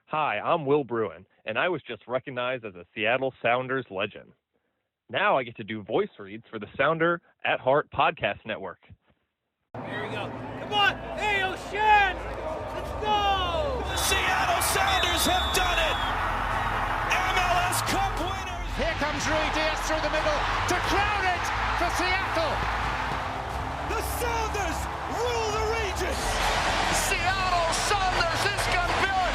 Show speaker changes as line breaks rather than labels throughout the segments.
Hi, I'm Will Bruin, and I was just recognized as a Seattle Sounders legend. Now I get to do voice reads for the Sounder at Heart podcast network.
Here we go. Come on! Hey, O'Shan! Let's go!
The Seattle Sounders have done it! MLS Cup winners!
Here comes Rueter through the middle to crown it for Seattle!
The Sounders rule the region!
Seattle Sounders is campeón!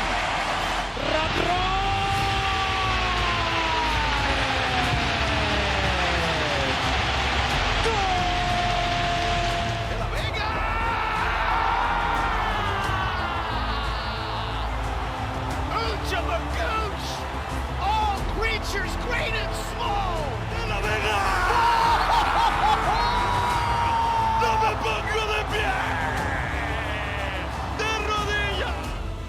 All creatures great and small!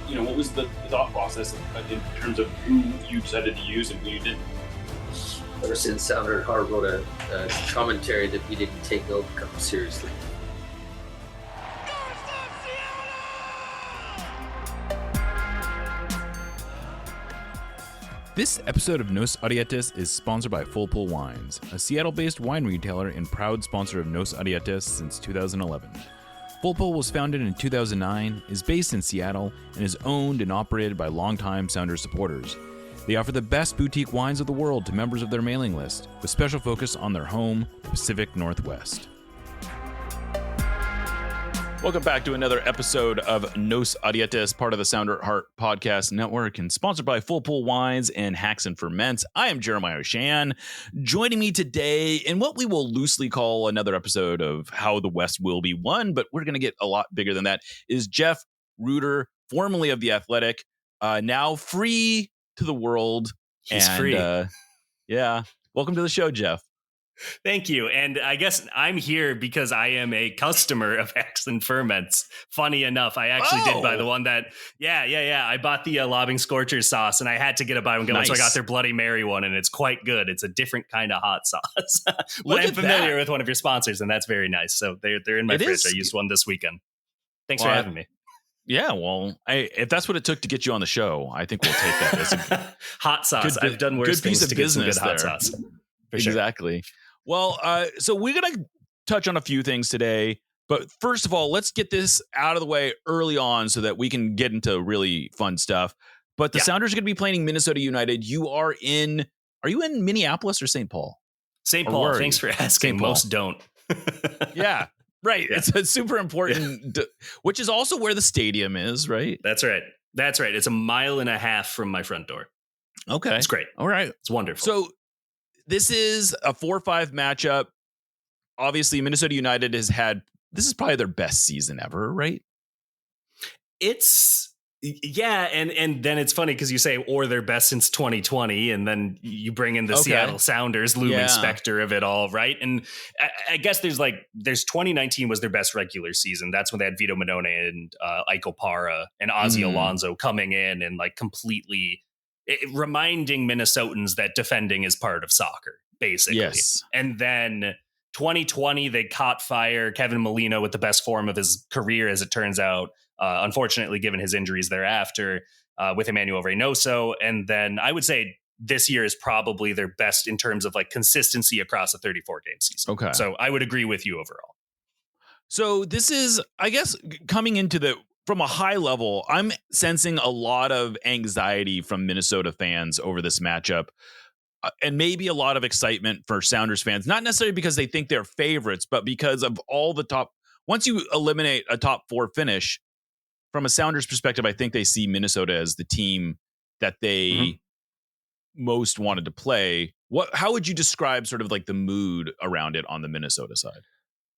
You know, what was the thought process in terms of who you decided to use and who you didn't?
Ever since Sounder at Heart wrote a commentary that we didn't take Gold Cup seriously.
This episode of Nos Arietes is sponsored by Full Pull Wines, a Seattle-based wine retailer and proud sponsor of Nos Arietes since 2011. Full Pull was founded in 2009, is based in Seattle, and is owned and operated by longtime Sounders supporters. They offer the best boutique wines of the world to members of their mailing list, with special focus on their home, the Pacific Northwest. Welcome back to another episode of Nos Arietes, part of the Sounder at Heart podcast network, and sponsored by Full Pull Wines and Hacks and Ferments. I am Jeremiah O'Shan. Joining me today in what we will loosely call another episode of How the West Will Be Won, but we're going to get a lot bigger than that, is Jeff Rueter, formerly of The Athletic, now free to the world.
He's free.
Yeah. Welcome to the show, Jeff.
Thank you. And I guess I'm here because I am a customer of Hacks and Ferments. Funny enough, I actually did buy the one that, I bought the Lobbing Scorcher sauce, and I had to get a buy one, get one, so I got their Bloody Mary one, and it's quite good. It's a different kind of hot sauce. But I'm familiar with one of your sponsors, and that's very nice. So they're in my fridge. I used one this weekend. Thanks for having me.
Yeah, well, if that's what it took to get you on the show, I think we'll take that as a
hot sauce. I've done worse
good piece
things
of
to get some
business
good hot
there.
sauce. For sure.
Exactly. Well, so we're going to touch on a few things today, but first of all, let's get this out of the way early on so that we can get into really fun stuff. But the Sounders are going to be playing Minnesota United. Are you in Minneapolis or St. Paul?
St. Paul, thanks for asking. Most don't.
Yeah, right. Yeah. It's super important, which is also where the stadium is, right?
That's right. It's a mile and a half from my front door.
Okay.
It's great.
All right.
It's wonderful.
So this is a 4-5 matchup. Obviously, Minnesota United this is probably their best season ever, right?
And then it's funny because you say, or their best since 2020, and then you bring in the Seattle Sounders looming specter of it all, right? And I guess there's 2019 was their best regular season. That's when they had Vito Minone and Ike Opara and Ozzie Alonso coming in and completely reminding Minnesotans that defending is part of soccer, basically.
Yes.
And then 2020, they caught fire. Kevin Molino with the best form of his career, as it turns out, unfortunately, given his injuries thereafter, with Emmanuel Reynoso. And then I would say this year is probably their best in terms of consistency across a 34-game season.
Okay.
So I would agree with you overall.
So this is, I guess, coming into from a high level, I'm sensing a lot of anxiety from Minnesota fans over this matchup, and maybe a lot of excitement for Sounders fans, not necessarily because they think they're favorites, but because of all the once you eliminate a top 4 finish, from a Sounders perspective, I think they see Minnesota as the team that they most wanted to play. How would you describe sort of the mood around it on the Minnesota side?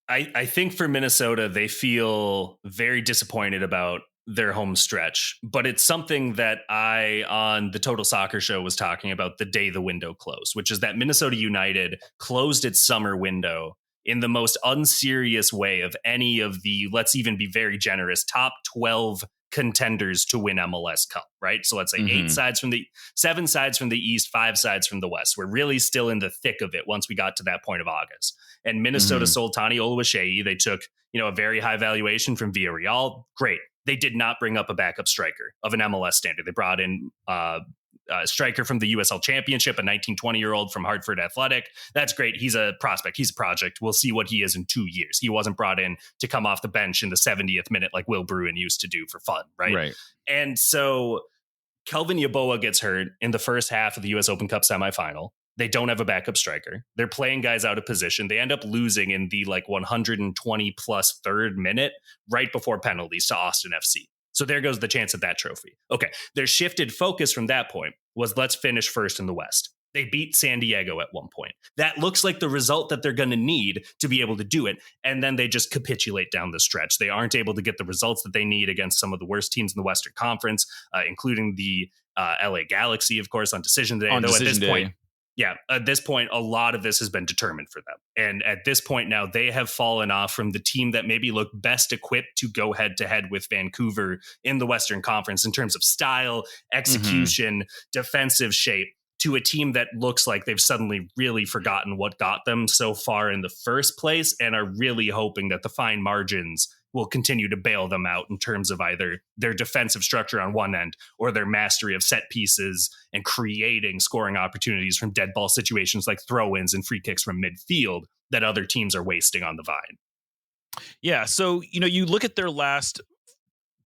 I think for Minnesota, they feel very disappointed about their home stretch, but it's something that I, on the Total Soccer Show, was talking about the day the window closed, which is that Minnesota United closed its summer window in the most unserious way of any of the, let's even be very generous, top 12 contenders to win MLS Cup, right? So let's say 7 sides from the East, 5 sides from the West. We're really still in the thick of it once we got to that point of August. And Minnesota sold Tani Oluwaseyi. They took, a very high valuation from Villarreal. Great. they did not bring up a backup striker of an MLS standard. They brought in a striker from the USL Championship, a 19-20-year-old from Hartford Athletic. That's great. He's a prospect. He's a project. We'll see what he is in 2 years. He wasn't brought in to come off the bench in the 70th minute like Will Bruin used to do for fun, right?
Right.
And so Kelvin Yeboah gets hurt in the first half of the US Open Cup semifinal. They don't have a backup striker. They're playing guys out of position. They end up losing in the 120 plus third minute right before penalties to Austin FC. So there goes the chance at that trophy. Okay, their shifted focus from that point was let's finish first in the West. They beat San Diego at one point. That looks like the result that they're going to need to be able to do it. And then they just capitulate down the stretch. They aren't able to get the results that they need against some of the worst teams in the Western Conference, including the LA Galaxy, of course, on decision day. At this point, a lot of this has been determined for them. And at this point now, they have fallen off from the team that maybe looked best equipped to go head to head with Vancouver in the Western Conference in terms of style, execution, defensive shape, to a team that looks like they've suddenly really forgotten what got them so far in the first place and are really hoping that the fine margins will continue to bail them out in terms of either their defensive structure on one end or their mastery of set pieces and creating scoring opportunities from dead ball situations like throw-ins and free kicks from midfield that other teams are wasting on the Vine.
Yeah. So, you look at their last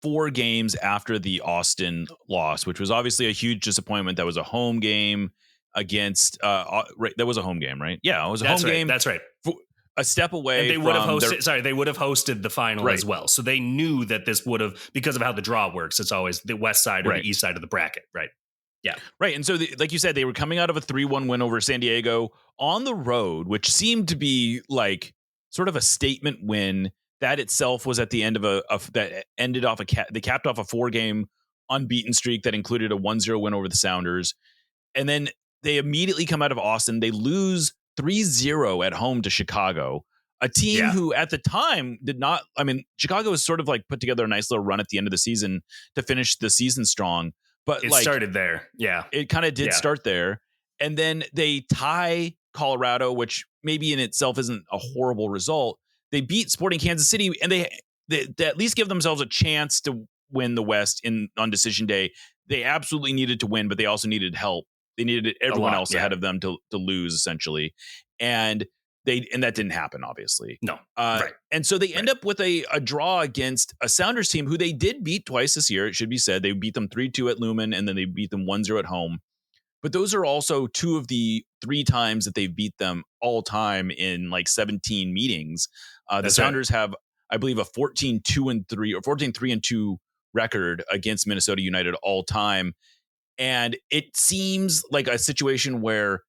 4 games after the Austin loss, which was obviously a huge disappointment. That was a home game against, that was a home game, right? Yeah, it was a home game.
That's right.
A step away.
And they would have hosted. They would have hosted the final as well. So they knew that this would have, because of how the draw works. It's always the west side or the east side of the bracket, right? Yeah,
right. And so, like you said, they were coming out of a 3-1 win over San Diego on the road, which seemed to be like sort of a statement win. That itself was at the end of that ended off they capped off a 4-game unbeaten streak that included a 1-0 win over the Sounders. And then they immediately come out of Austin. They lose 3-0 at home to Chicago, a team who at the time did not, Chicago was sort of like put together a nice little run at the end of the season to finish the season strong. But
it started there. Yeah.
It kind of did start there. And then they tie Colorado, which maybe in itself isn't a horrible result. They beat Sporting Kansas City, and they at least give themselves a chance to win the West on decision day. They absolutely needed to win, but they also needed help. They needed everyone else ahead of them to lose, essentially. And that didn't happen, obviously.
No.
Right. And so they end up with a draw against a Sounders team who they did beat twice this year. It should be said. They beat them 3-2 at Lumen, and then they beat them 1-0 at home. But those are also 2 of the 3 times that they've beat them all time in 17 meetings. The Sounders have, I believe, a 14-2-3 or 14-3-2 record against Minnesota United all time. And it seems like a situation where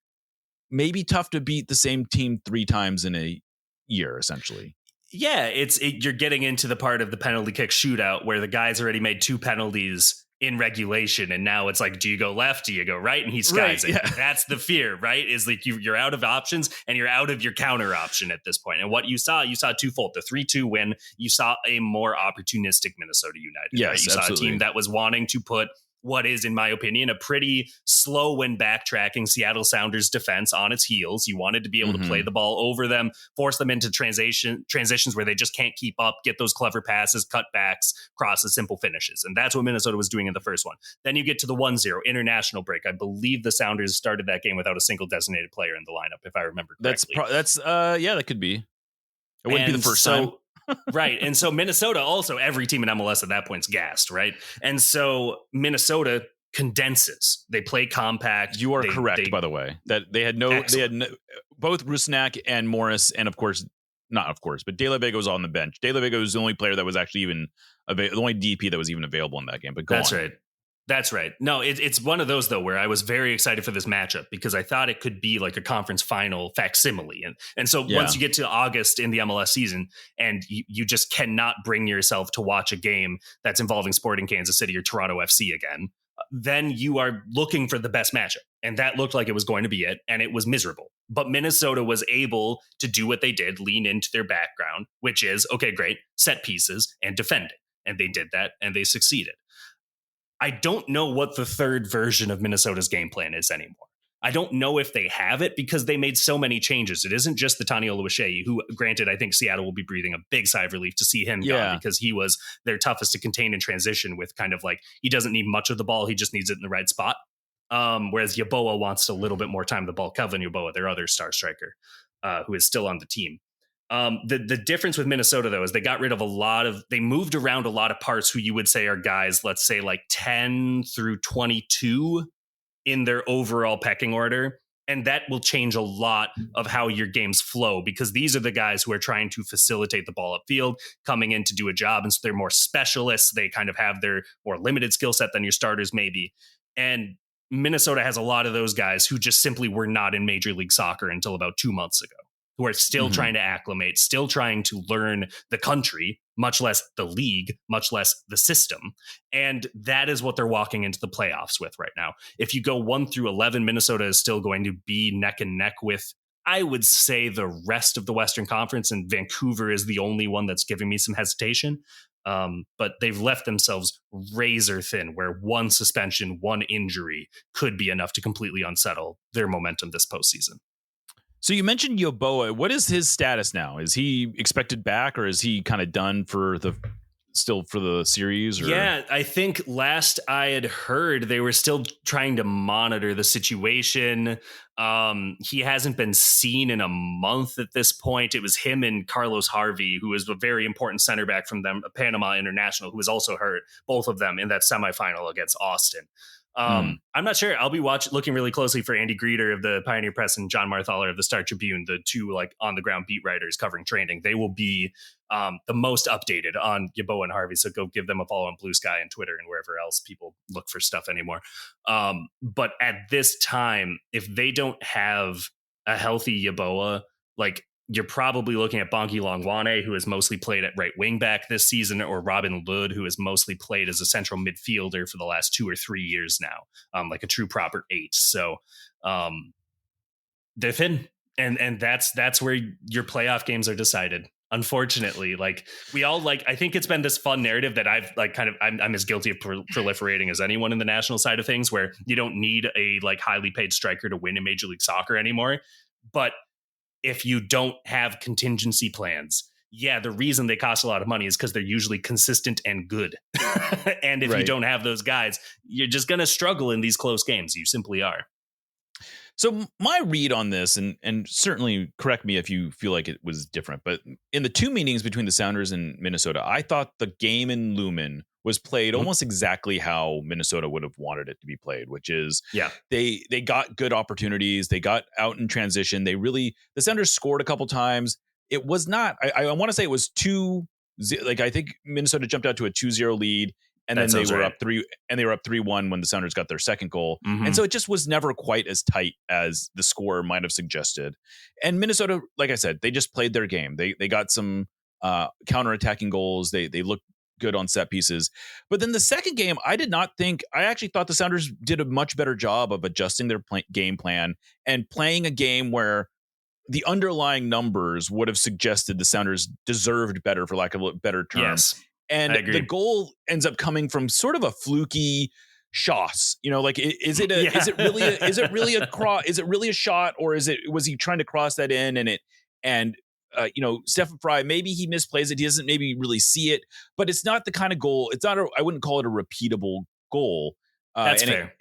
maybe tough to beat the same team 3 times in a year, essentially.
Yeah, you're getting into the part of the penalty kick shootout where the guy's already made 2 penalties in regulation, and now it's like, do you go left, do you go right, and he skies it. Yeah. That's the fear, right? Is like you're out of options and you're out of your counter option at this point. And what you saw twofold: the 3-2 win. You saw a more opportunistic Minnesota United.
Yes,
right? You
absolutely.
saw a team that was wanting to put what is, in my opinion, a pretty slow when backtracking Seattle Sounders defense on its heels. You wanted to be able to play the ball over them, force them into transitions where they just can't keep up, get those clever passes, cutbacks, crosses, simple finishes. And that's what Minnesota was doing in the first one. Then you get to the 1-0 international break. I believe the Sounders started that game without a single designated player in the lineup, if I remember correctly.
That could be. It wouldn't be the first time.
Right. And so Minnesota, also every team in MLS at that point's gassed, right? And so Minnesota condenses. They play compact.
You are correct, by the way. That they had both Rusnak and Morris, and but De La Vega was on the bench. De La Vega was the only player that was actually the only DP that was even available in that game. But
That's right. That's right. No, it's one of those, though, where I was very excited for this matchup because I thought it could be like a conference final facsimile. And so once you get to August in the MLS season and you just cannot bring yourself to watch a game that's involving Sporting Kansas City or Toronto FC again, then you are looking for the best matchup. And that looked like it was going to be it. And it was miserable. But Minnesota was able to do what they did, lean into their background, which is, okay, great, set pieces and defend it. And they did that and they succeeded. I don't know what the third version of Minnesota's game plan is anymore. I don't know if they have it because they made so many changes. It isn't just the Tani Oluwaseyi, who, granted, I think Seattle will be breathing a big sigh of relief to see him gone because he was their toughest to contain in transition with kind of like, he doesn't need much of the ball. He just needs it in the right spot. Whereas Yeboah wants a little bit more time the ball. Kelvin Yeboah, their other star striker, who is still on the team. The difference with Minnesota, though, is they got rid of they moved around a lot of parts who you would say are guys, let's say like 10 through 22 in their overall pecking order. And that will change a lot of how your games flow, because these are the guys who are trying to facilitate the ball upfield, coming in to do a job. And so they're more specialists. They kind of have their more limited skill set than your starters, maybe. And Minnesota has a lot of those guys who just simply were not in Major League Soccer until about 2 months ago, who are still trying to acclimate, still trying to learn the country, much less the league, much less the system. And that is what they're walking into the playoffs with right now. If you go 1 through 11, Minnesota is still going to be neck and neck with, I would say, the rest of the Western Conference, and Vancouver is the only one that's giving me some hesitation. But they've left themselves razor thin, where one suspension, one injury could be enough to completely unsettle their momentum this postseason.
So you mentioned Yeboah. What is his status now? Is he expected back, or is he kind of done for the series? Or?
Yeah, I think last I had heard they were still trying to monitor the situation. He hasn't been seen in a month at this point. It was him and Carlos Harvey, who is a very important center back from them, a Panama international, who was also hurt, both of them in that semifinal against Austin. I'm not sure. I'll be looking really closely for Andy Greeter of the Pioneer Press and John Marthaler of the Star Tribune, the two like on the ground beat writers covering training. They will be the most updated on Yeboah and Harvey. So go give them a follow on Blue Sky and Twitter and wherever else people look for stuff anymore. But at this time, if they don't have a healthy Yeboah, like, you're probably looking at Bongi Longwane, who has mostly played at right wing back this season, or Robin Lod, who has mostly played as a central midfielder for the last 2 or 3 years now, like a true proper 8. So they're thin, and that's where your playoff games are decided. Unfortunately, like we all like, I think it's been this fun narrative that I've like kind of, I'm as guilty of proliferating as anyone in the national side of things, where you don't need a like highly paid striker to win in Major League Soccer anymore. But if you don't have contingency plans, the reason they cost a lot of money is because they're usually consistent and good. And if you don't have those guys, you're just going to struggle in these close games. You simply are.
So my read on this, and certainly correct me if you feel like it was different, but in the 2 meetings between the Sounders and Minnesota, I thought the game in Lumen was played almost exactly how Minnesota would have wanted it to be played, which is they got good opportunities. They got out in transition. The Sounders scored a couple times. It was not, I want to say it was I think Minnesota jumped out to a 2-0 lead, and then they were up 3-1 when the Sounders got their second goal. And so it just was never quite as tight as the score might have suggested. And Minnesota, like I said, they just played their game. They got some counterattacking goals. They looked good on set pieces. But then the second game, I actually thought the Sounders did a much better job of adjusting their game plan and playing a game where the underlying numbers would have suggested the Sounders deserved better, for lack of a better term.
Yes,
and the goal ends up coming from sort of a fluky shots. You know, like is it really a shot, or was he trying to cross that in and Stephen Fry, maybe he misplays it. He doesn't maybe really see it, but it's not the kind of goal. It's not I wouldn't call it a repeatable goal.
That's fair.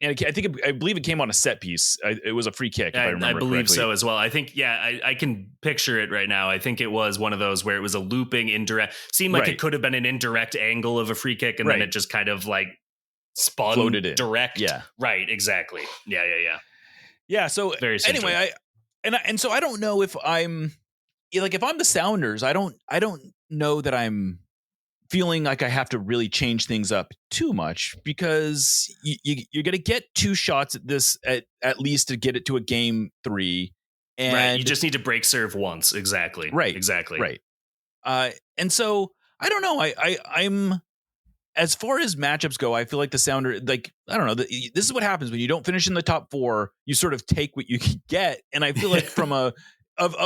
I believe it came on a set piece. It was a free kick. If I remember
I believe
correctly.
so as well. I think, I can picture it right now. I think it was one of those where it was a looping indirect, seemed like it could have been an indirect angle of a free kick. And then it just kind of like spun
floated in
direct.
Yeah.
Right. Exactly. Yeah.
Yeah. So anyway, and so I don't know if I'm like, if I'm the Sounders, I don't know that I'm feeling like I have to really change things up too much, because you're going to get 2 shots at this at least to get it to a game 3. And
you just need to break serve once. Exactly.
Right.
Exactly.
Right. And so I don't know. I'm as far as matchups go, I feel like the Sounder, like, I don't know, this is what happens when you don't finish in the top 4. You sort of take what you can get. And I feel like from of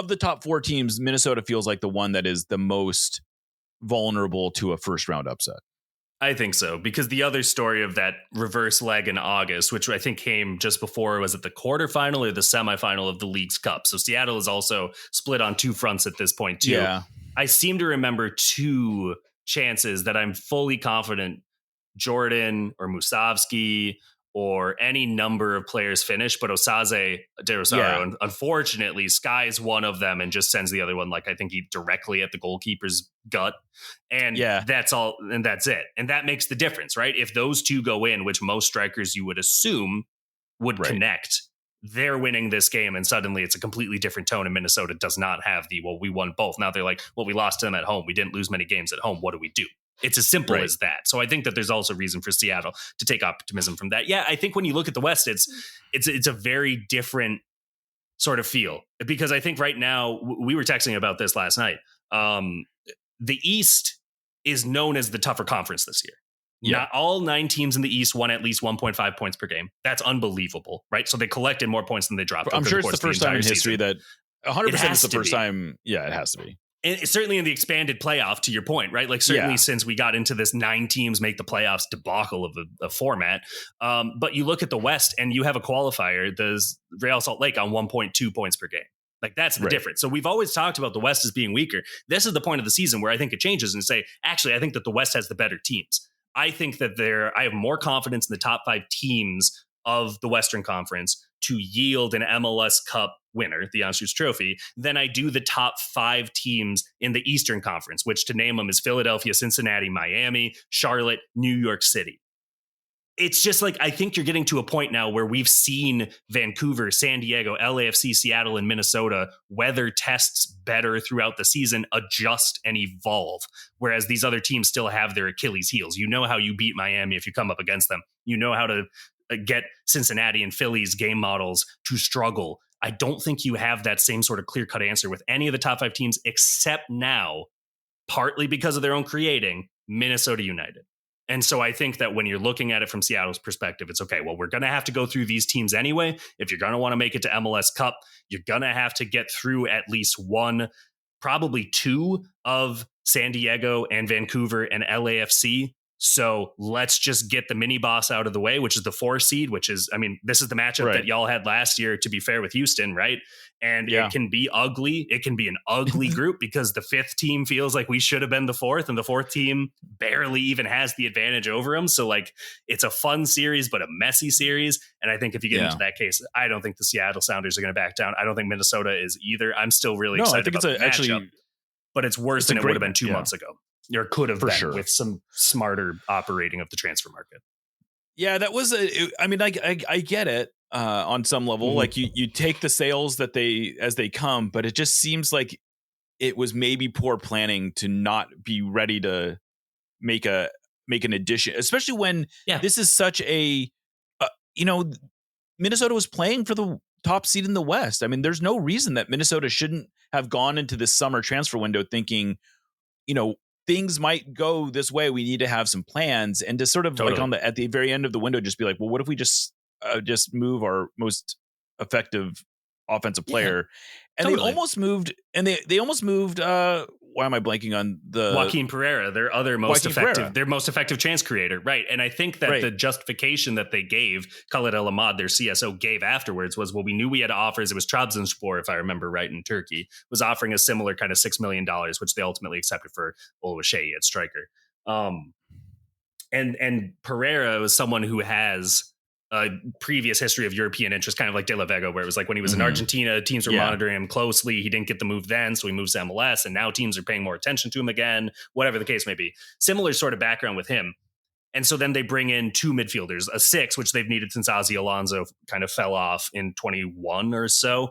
the top 4 teams, Minnesota feels like the one that is the most vulnerable to a first round upset.
I think so, because the other story of that reverse leg in August, which I think came just before, was it the quarterfinal or the semifinal of the League's Cup? So Seattle is also split on two fronts at this point, too.
Yeah.
I seem to remember two chances that I'm fully confident Jordan or Musovski or any number of players finish, but Osaze de Rosario, unfortunately, skies one of them and just sends the other one, like I think he directly at the goalkeeper's gut. And that's all, and that's it. And that makes the difference, right? If those two go in, which most strikers you would assume would connect, they're winning this game, and suddenly it's a completely different tone. And Minnesota does not have we won both. Now they're like, well, we lost to them at home. We didn't lose many games at home. What do we do? It's as simple as that. So I think that there's also reason for Seattle to take optimism from that. Yeah, I think when you look at the West, it's a very different sort of feel, because I think right now, we were texting about this last night. The East is known as the tougher conference this year. Yeah. Not all 9 teams in the East won at least 1.5 points per game. That's unbelievable, right? So they collected more points than they dropped.
I'm sure it's the first time in history that 100% is the first time. Yeah, it has to be.
And certainly in the expanded playoff, to your point, right? Like certainly since we got into this 9 teams make the playoffs debacle of a format. But you look at the West and you have a qualifier, the Real Salt Lake on 1.2 points per game. Like that's the difference. So we've always talked about the West as being weaker. This is the point of the season where I think it changes and say, actually, I think that the West has the better teams. I think that I have more confidence in the top 5 teams of the Western Conference to yield an MLS Cup winner, the Anschutz Trophy, than I do the top 5 teams in the Eastern Conference, which to name them is Philadelphia, Cincinnati, Miami, Charlotte, New York City. It's just like, I think you're getting to a point now where we've seen Vancouver, San Diego, LAFC, Seattle, and Minnesota weather tests better throughout the season, adjust and evolve. Whereas these other teams still have their Achilles heels. You know how you beat Miami if you come up against them. You know how to get Cincinnati and Philly's game models to struggle. I don't think you have that same sort of clear-cut answer with any of the top 5 teams, except now, partly because of their own creating, Minnesota United. And so I think that when you're looking at it from Seattle's perspective, it's okay, well, we're going to have to go through these teams anyway. If you're going to want to make it to MLS Cup, you're going to have to get through at least one, probably 2 of San Diego and Vancouver and LAFC. So let's just get the mini boss out of the way, which is the 4 seed, which is, I mean, this is the matchup that y'all had last year, to be fair, with Houston, right? And it can be ugly. It can be an ugly group because the 5th team feels like we should have been the 4th, and the 4th team barely even has the advantage over them. So like, it's a fun series, but a messy series. And I think if you get into that case, I don't think the Seattle Sounders are going to back down. I don't think Minnesota is either. I'm still really excited about the matchup, actually, but it's worse than it would have been 2 months ago. Or could have been with some smarter operating of the transfer market.
Yeah, that was I mean, I get it on some level. Mm-hmm. Like you take the sales that as they come, but it just seems like it was maybe poor planning to not be ready to make an addition, especially when this is such a Minnesota was playing for the top seed in the West. I mean, there's no reason that Minnesota shouldn't have gone into this summer transfer window thinking, things might go this way. We need to have some plans, and to sort of like at the very end of the window, just be like, well, what if we just move our most effective offensive player? And they almost moved, why am I blanking on the
Joaquin Pereira, their other most effective chance creator. Right. And I think that the justification that they gave, Khaled El Ahmad, their CSO, gave afterwards was, well, we knew we had offers. It was Trabzonspor, if I remember right, in Turkey, was offering a similar kind of $6 million, which they ultimately accepted for Oluwaseyi at striker. And Pereira was someone who has a previous history of European interest, kind of like De La Vega, where it was like when he was in Argentina, teams were monitoring him closely. He didn't get the move then, so he moves to MLS, and now teams are paying more attention to him again, whatever the case may be. Similar sort of background with him. And so then they bring in 2 midfielders, a 6, which they've needed since Ozzy Alonso kind of fell off in 21 or so.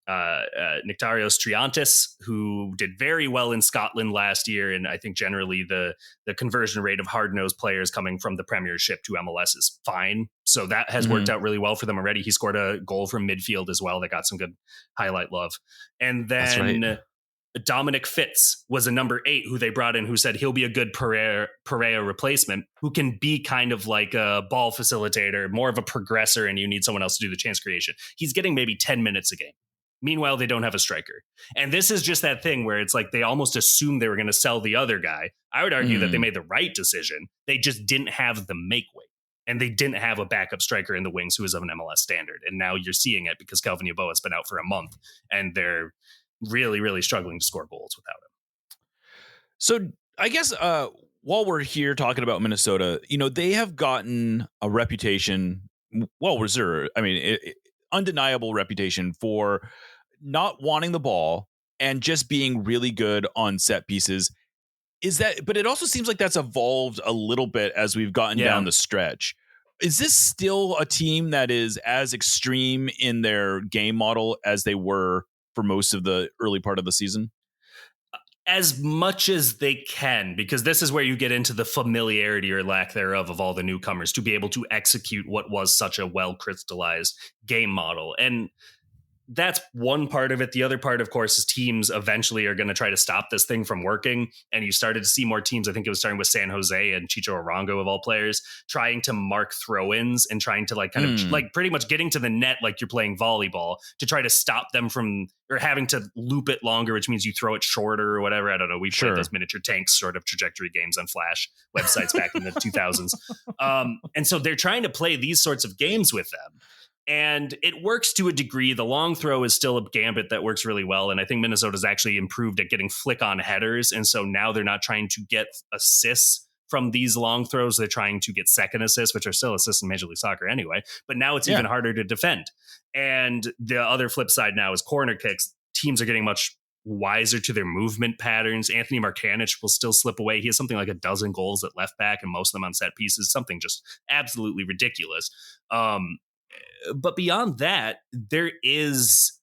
Nectarios Triantis, who did very well in Scotland last year. And I think generally the conversion rate of hard-nosed players coming from the Premiership to MLS is fine. So that has worked out really well for them already. He scored a goal from midfield as well that got some good highlight love. And then Dominic Fitz was a number 8 who they brought in, who said he'll be a good Pereira replacement, who can be kind of like a ball facilitator, more of a progressor, and you need someone else to do the chance creation. He's getting maybe 10 minutes a game. Meanwhile, they don't have a striker. And this is just that thing where it's like they almost assumed they were going to sell the other guy. I would argue that they made the right decision. They just didn't have the make weight. And they didn't have a backup striker in the wings who is of an MLS standard. And now you're seeing it because Kelvin Yeboah has been out for a month. And they're really, really struggling to score goals without him.
So I guess while we're here talking about Minnesota, they have gotten a reputation, well-reserved, undeniable reputation for not wanting the ball and just being really good on set pieces. But it also seems like that's evolved a little bit as we've gotten down the stretch. Is this still a team that is as extreme in their game model as they were for most of the early part of the season?
As much as they can, because this is where you get into the familiarity or lack thereof of all the newcomers to be able to execute what was such a well-crystallized game model. And that's one part of it. The other part, of course, is teams eventually are going to try to stop this thing from working. And you started to see more teams. I think it was starting with San Jose and Chicho Arango of all players trying to mark throw-ins and trying to like kind of like pretty much getting to the net like you're playing volleyball to try to stop them from or having to loop it longer, which means you throw it shorter or whatever. I don't know. We played those miniature tanks sort of trajectory games on Flash websites back in the 2000s. And so they're trying to play these sorts of games with them. And it works to a degree. The long throw is still a gambit that works really well. And I think Minnesota's actually improved at getting flick on headers. And so now they're not trying to get assists from these long throws. They're trying to get second assists, which are still assists in Major League Soccer anyway. But now it's even harder to defend. And the other flip side now is corner kicks. Teams are getting much wiser to their movement patterns. Anthony Markanich will still slip away. He has something like a dozen goals at left back and most of them on set pieces, something just absolutely ridiculous. But beyond that, there is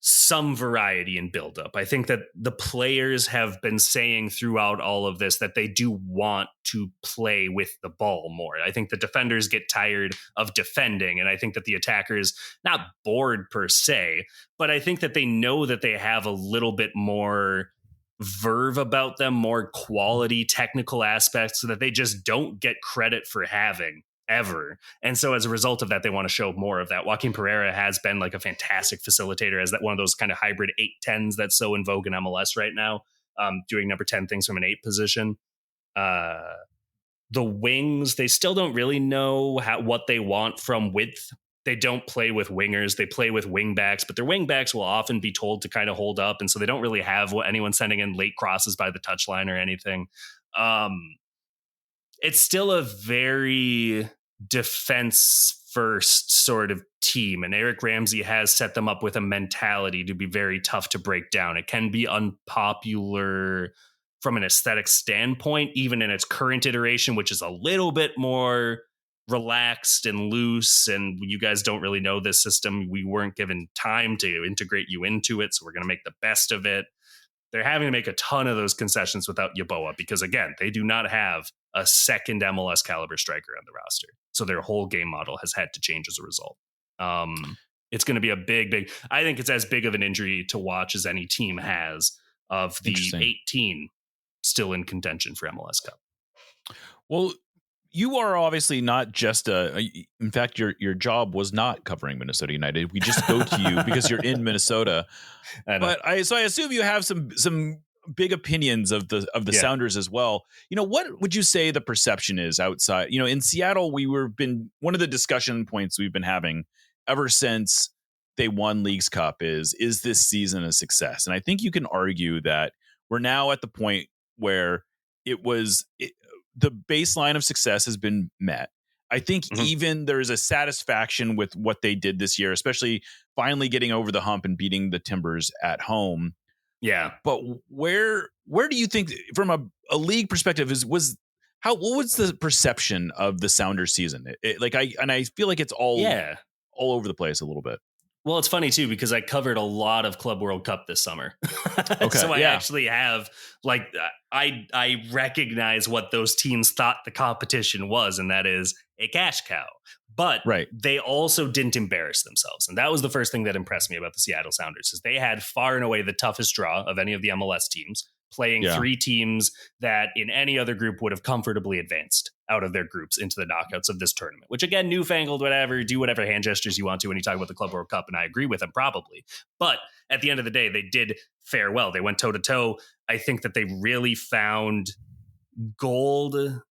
some variety in buildup. I think that the players have been saying throughout all of this that they do want to play with the ball more. I think the defenders get tired of defending, and I think that the attackers, not bored per se, but I think that they know that they have a little bit more verve about them, more quality technical aspects so that they just don't get credit for having ever. And so as a result of that, they want to show more of that. Joaquin Pereira has been like a fantastic facilitator as that one of those kind of hybrid 8-10s that's so in vogue in MLS right now, doing number 10 things from an 8 position. The wings, they still don't really know what they want from width. They don't play with wingers. They play with wing backs, but their wing backs will often be told to kind of hold up. And so they don't really have anyone sending in late crosses by the touchline or anything. It's still a very defense first sort of team. And Eric Ramsey has set them up with a mentality to be very tough to break down. It can be unpopular from an aesthetic standpoint, even in its current iteration, which is a little bit more relaxed and loose. And you guys don't really know this system. We weren't given time to integrate you into it. So we're going to make the best of it. They're having to make a ton of those concessions without Yeboah because, again, they do not have a second MLS caliber striker on the roster. So their whole game model has had to change as a result. It's going to be a big, I think it's as big of an injury to watch as any team has of the 18 still in contention for MLS Cup.
Well, you are obviously not just in fact, your job was not covering Minnesota United. We just go to you because you're in Minnesota. So I assume you have some big opinions of the Sounders as well. What would you say the perception is outside? In Seattle, one of the discussion points we've been having ever since they won Leagues Cup is this season a success? And I think you can argue that we're now at the point where the baseline of success has been met. I think even there is a satisfaction with what they did this year, especially finally getting over the hump and beating the Timbers at home.
Yeah.
But where do you think, from a league perspective, what was the perception of the Sounders season? I feel like it's all over the place a little bit.
Well, it's funny, too, because I covered a lot of Club World Cup this summer.
Okay,
so I actually have I recognize what those teams thought the competition was, and that is a cash cow. But they also didn't embarrass themselves. And that was the first thing that impressed me about the Seattle Sounders is they had far and away the toughest draw of any of the MLS teams, playing 3 teams that in any other group would have comfortably advanced out of their groups into the knockouts of this tournament, which again, newfangled, whatever, do whatever hand gestures you want to when you talk about the Club World Cup. And I agree with them probably. But at the end of the day, they did fare well. They went toe to toe. I think that they really found gold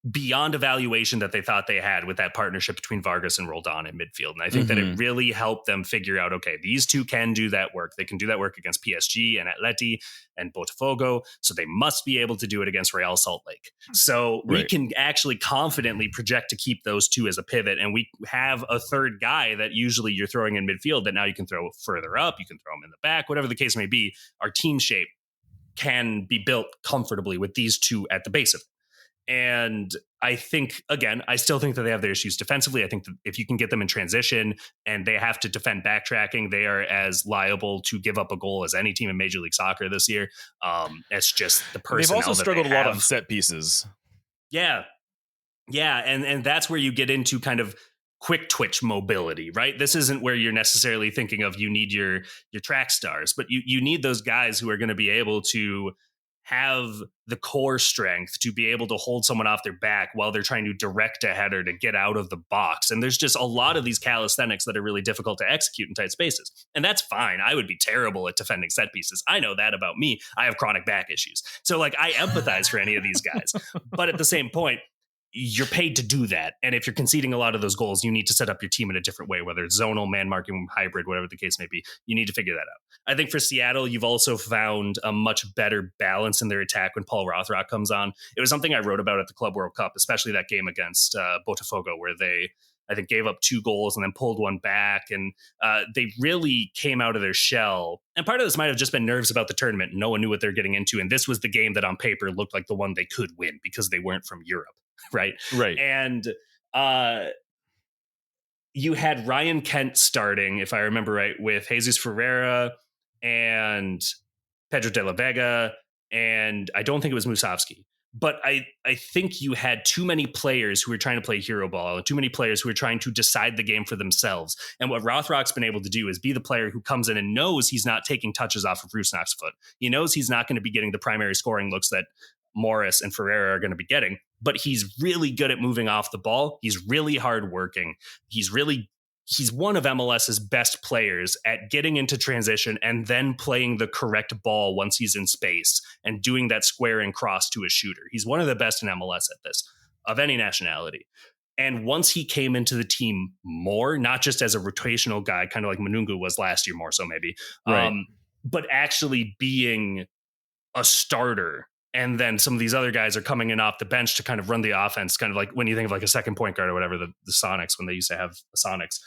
beyond evaluation that they thought they had with that partnership between Vargas and Roldan in midfield. And I think that it really helped them figure out, okay, these two can do that work. They can do that work against PSG and Atleti and Botafogo. So they must be able to do it against Real Salt Lake. So we can actually confidently project to keep those two as a pivot. And we have a third guy that usually you're throwing in midfield that now you can throw further up. You can throw him in the back, whatever the case may be. Our team shape can be built comfortably with these two at the base of it. And I think, again, I still think that they have their issues defensively. I think that if you can get them in transition and they have to defend backtracking, they are as liable to give up a goal as any team in Major League Soccer this year. It's just the personnel.
They've also struggled a lot on set pieces.
Yeah. Yeah. And that's where you get into kind of quick twitch mobility, right? This isn't where you're necessarily thinking of you need your track stars, but you need those guys who are going to be able to have the core strength to be able to hold someone off their back while they're trying to direct a header to get out of the box. And there's just a lot of these calisthenics that are really difficult to execute in tight spaces. And that's fine. I would be terrible at defending set pieces. I know that about me. I have chronic back issues. So like I empathize for any of these guys. But at the same point, you're paid to do that. And if you're conceding a lot of those goals, you need to set up your team in a different way, whether it's zonal, man marking, hybrid, whatever the case may be. You need to figure that out. I think for Seattle, you've also found a much better balance in their attack when Paul Rothrock comes on. It was something I wrote about at the Club World Cup, especially that game against Botafogo, where they, I think, gave up 2 goals and then pulled one back. And they really came out of their shell. And part of this might have just been nerves about the tournament. No one knew what they're getting into. And this was the game that on paper looked like the one they could win because they weren't from Europe. Right. And you had Ryan Kent starting, if I remember right, with Jesus Ferreira and Pedro de la Vega. And I don't think it was Musovski. But I think you had too many players who were trying to play hero ball, too many players who were trying to decide the game for themselves. And what Rothrock's been able to do is be the player who comes in and knows he's not taking touches off of Rusnak's foot. He knows he's not going to be getting the primary scoring looks that Morris and Ferreira are going to be getting, but he's really good at moving off the ball. He's really hardworking. He's one of MLS's best players at getting into transition and then playing the correct ball once he's in space and doing that square and cross to a shooter. He's one of the best in MLS at this, of any nationality. And once he came into the team more, not just as a rotational guy, kind of like Manungu was last year, more so maybe, but actually being a starter. And then some of these other guys are coming in off the bench to kind of run the offense, kind of like when you think of like a second point guard or whatever, the Sonics, when they used to have the Sonics,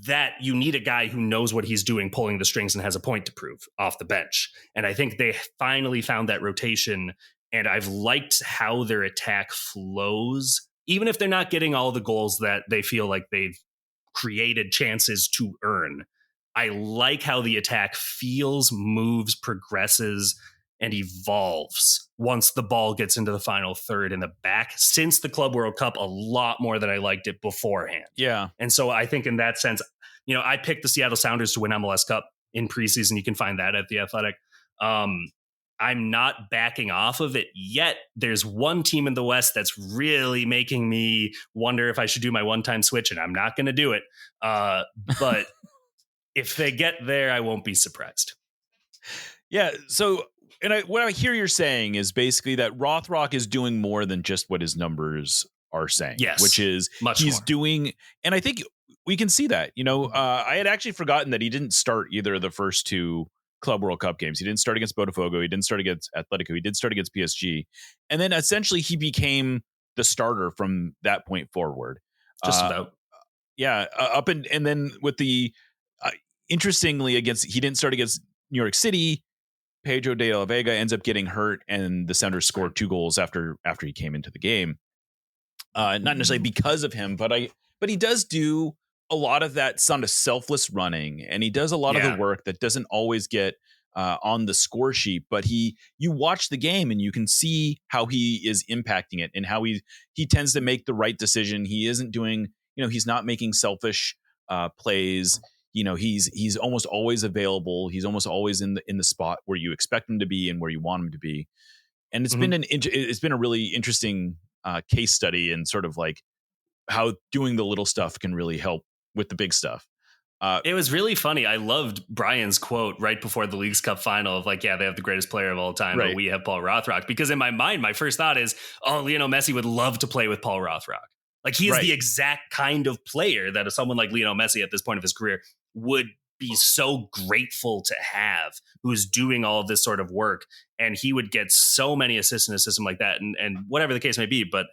that you need a guy who knows what he's doing, pulling the strings and has a point to prove off the bench. And I think they finally found that rotation. And I've liked how their attack flows, even if they're not getting all the goals that they feel like they've created chances to earn. I like how the attack feels, moves, progresses, and evolves once the ball gets into the final third in the back since the Club World Cup, a lot more than I liked it beforehand.
Yeah.
And so I think in that sense, I picked the Seattle Sounders to win MLS Cup in preseason. You can find that at The Athletic. I'm not backing off of it yet. There's one team in the West that's really making me wonder if I should do my one-time switch, and I'm not going to do it. But if they get there, I won't be surprised.
Yeah. So, what I hear you're saying is basically that Rothrock is doing more than just what his numbers are saying.
Yes,
which is he's more doing, and I think we can see that. I had actually forgotten that he didn't start either of the first 2 Club World Cup games. He didn't start against Botafogo. He didn't start against Atletico. He did start against PSG, and then essentially he became the starter from that point forward.
Just about,
up and then with the interestingly he didn't start against New York City. Pedro de la Vega ends up getting hurt, and the Sounders scored 2 goals after he came into the game. Not necessarily because of him, but he does do a lot of that sort of selfless running, and he does a lot of the work that doesn't always get on the score sheet. But you watch the game and you can see how he is impacting it and how he tends to make the right decision. He isn't doing, he's not making selfish plays. He's almost always available. He's almost always in the spot where you expect him to be and where you want him to be. And it's been a really interesting case study and sort of like how doing the little stuff can really help with the big stuff.
It was really funny. I loved Brian's quote right before the Leagues Cup final of like, yeah, they have the greatest player of all time, but we have Paul Rothrock. Because in my mind, my first thought is, oh, Lionel Messi would love to play with Paul Rothrock. Like he is the exact kind of player that someone like Lionel Messi at this point of his career would be so grateful to have, who's doing all of this sort of work. And he would get so many assists in a system like that and whatever the case may be. But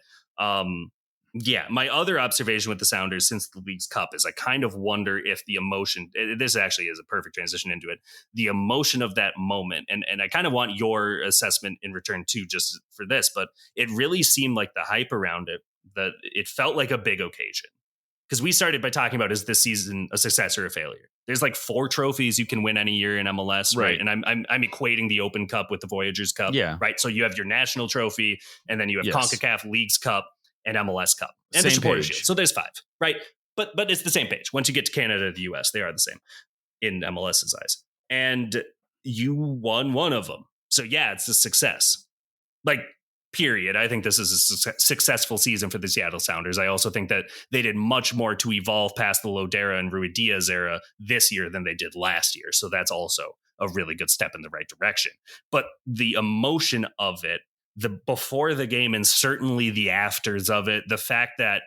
yeah, my other observation with the Sounders since the Leagues Cup is I kind of wonder if the emotion, this actually is a perfect transition into it, the emotion of that moment. And I kind of want your assessment in return too, just for this, but it really seemed like the hype around it, that it felt like a big occasion. Because we started by talking about, is this season a success or a failure? There's like 4 trophies you can win any year in MLS, right? And I'm equating the Open Cup with the Voyagers Cup, right? So you have your national trophy, and then you have CONCACAF Leagues Cup and MLS Cup and the Supporters Shield. So there's 5, right? But it's the same page. Once you get to Canada or the US, they are the same in MLS's eyes. And you won one of them. So yeah, it's a success. Like, period. I think this is a successful season for the Seattle Sounders. I also think that they did much more to evolve past the Lodera and Ruidiaz era this year than they did last year. So that's also a really good step in the right direction. But the emotion of it, the before the game and certainly the afters of it, the fact that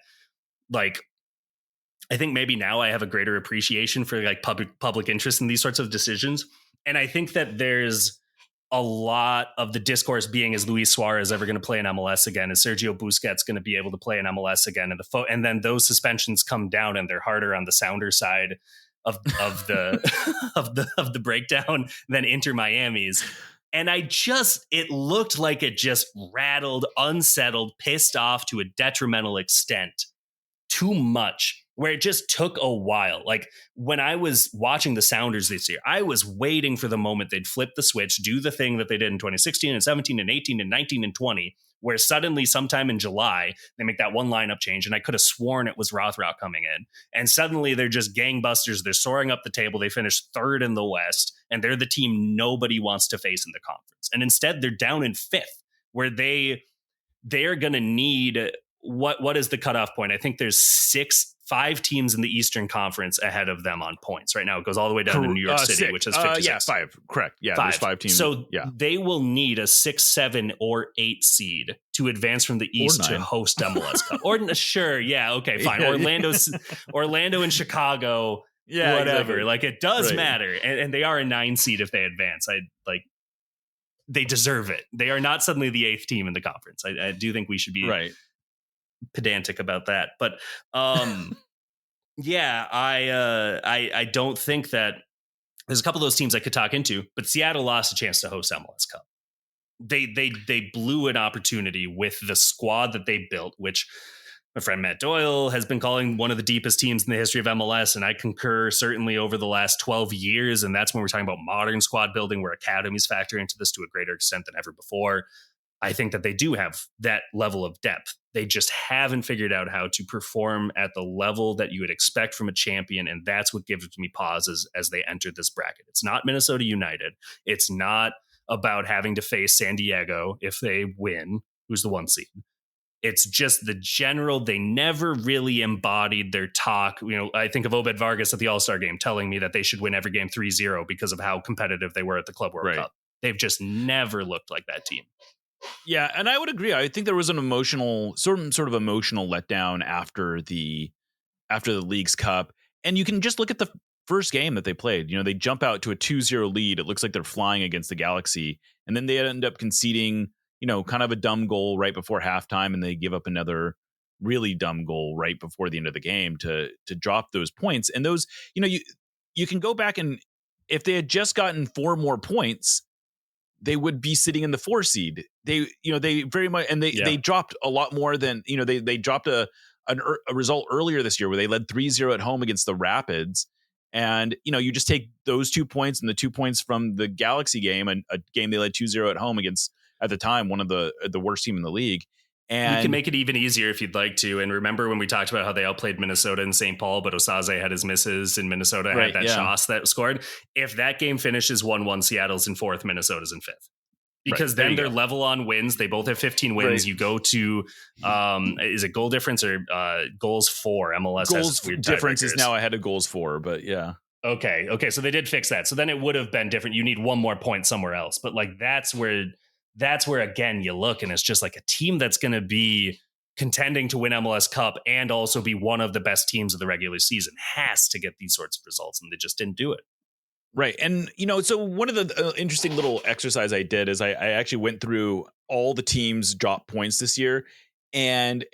like, I think maybe now I have a greater appreciation for like public interest in these sorts of decisions. And I think that there's a lot of the discourse being, is Luis Suarez ever going to play in MLS again? Is Sergio Busquets going to be able to play in MLS again? And then those suspensions come down and they're harder on the Sounder side of the of the breakdown than Inter Miami's. And it looked like it just rattled, unsettled, pissed off to a detrimental extent too much, where it just took a while. Like when I was watching the Sounders this year, I was waiting for the moment they'd flip the switch, do the thing that they did in 2016 and 17 and 18 and 19 and 20, where suddenly sometime in July, they make that one lineup change. And I could have sworn it was Rothrock coming in. And suddenly they're just gangbusters. They're soaring up the table. They finished 3rd in the West, and they're the team nobody wants to face in the conference. And instead they're down in 5th, where they're going to need, what is the cutoff point? I think there's 5 teams in the Eastern Conference ahead of them on points. Right now, it goes all the way down to New York City,
6.
which is 56.
Yeah, 5. Correct. Yeah,
5.
There's 5 teams.
So they will need a 6, 7, or 8 seed to advance from the East to host MLS Cup. Or sure, yeah, okay, fine. Orlando and Chicago, whatever. Exactly. Like it does matter, and they are a 9 seed if they advance. They deserve it. They are not suddenly the 8th team in the conference. I do think we should be pedantic about that, but yeah, I don't think that there's a couple of those teams I could talk into, but Seattle lost a chance to host MLS Cup. They blew an opportunity with the squad that they built, which my friend Matt Doyle has been calling one of the deepest teams in the history of MLS, and I concur certainly over the last 12 years, and that's when we're talking about modern squad building where academies factor into this to a greater extent than ever before. I think that they do have that level of depth. They just haven't figured out how to perform at the level that you would expect from a champion. And that's what gives me pauses as they enter this bracket. It's not Minnesota United. It's not about having to face San Diego if they win, who's the 1 seed. It's just the general, they never really embodied their talk. You know, I think of Obed Vargas at the All-Star game telling me that they should win every game 3-0 because of how competitive they were at the Club World Cup. They've just never looked like that team.
Yeah, and I would agree. I think there was an sort of emotional letdown after the Leagues Cup, and you can just look at the first game that they played. You know, they jump out to a 2-0 lead. It looks like they're flying against the Galaxy, and then they end up conceding, you know, kind of a dumb goal right before halftime, and they give up another really dumb goal right before the end of the game to drop those points. And those, you know, you can go back, and if they had just gotten 4 more points, they would be sitting in the 4 seed. They very much, and they dropped a lot more than, you know, they dropped a result earlier this year where they led 3-0 at home against the Rapids. And, you know, you just take those 2 points and the 2 points from the Galaxy game, and a game they led 2-0 at home against, at the time, one of the worst team in the league. And
you can make it even easier if you'd like to. And remember when we talked about how they outplayed Minnesota and St. Paul, but Osaze had his misses and Minnesota had that Shoss that scored. If that game finishes 1-1, Seattle's in 4th, Minnesota's in 5th. because then they're level on wins. They both have 15 wins. Right. You go to, is it goal difference or goals for? MLS
goals difference is now ahead of goals for, but yeah.
Okay. So they did fix that. So then it would have been different. You need one more point somewhere else. But like that's where again you look and it's just like a team that's going to be contending to win MLS Cup and also be one of the best teams of the regular season has to get these sorts of results, and they just didn't do it.
Right. And, so one of the interesting little exercise I did is I actually went through all the teams drop points this year and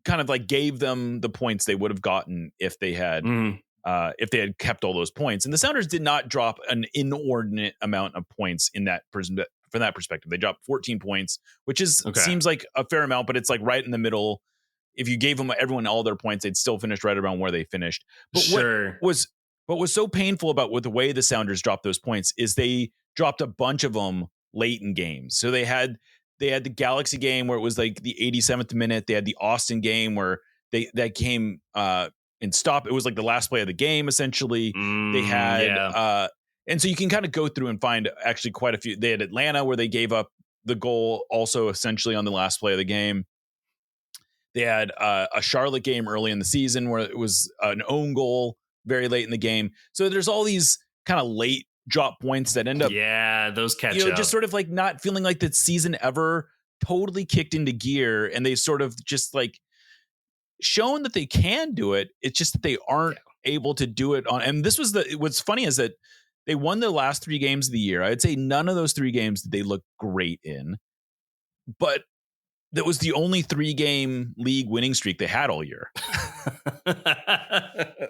kind of like gave them the points they would have gotten if they had kept all those points. And the Sounders did not drop an inordinate amount of points in that from that perspective. They dropped 14 points, which seems like a fair amount, but it's like right in the middle. If you gave everyone all their points, they'd still finish right around where they finished. But what was so painful about with the way the Sounders dropped those points is they dropped a bunch of them late in games. So they had the Galaxy game where it was like the 87th minute. They had the Austin game where that came in stop. It was like the last play of the game, essentially. They had and so you can kind of go through and find actually quite a few. They had Atlanta where they gave up the goal also essentially on the last play of the game. They had a Charlotte game early in the season where it was an own goal very late in the game. So there's all these kind of late drop points that end up,
those catch up.
Just sort of like not feeling like the season ever totally kicked into gear, and they sort of just like shown that they can do it. It's just that they aren't able to do it on. And this was what's funny is that they won the last 3 games of the year. I'd say none of those 3 games did they look great in, but that was the only 3-game league winning streak they had all year.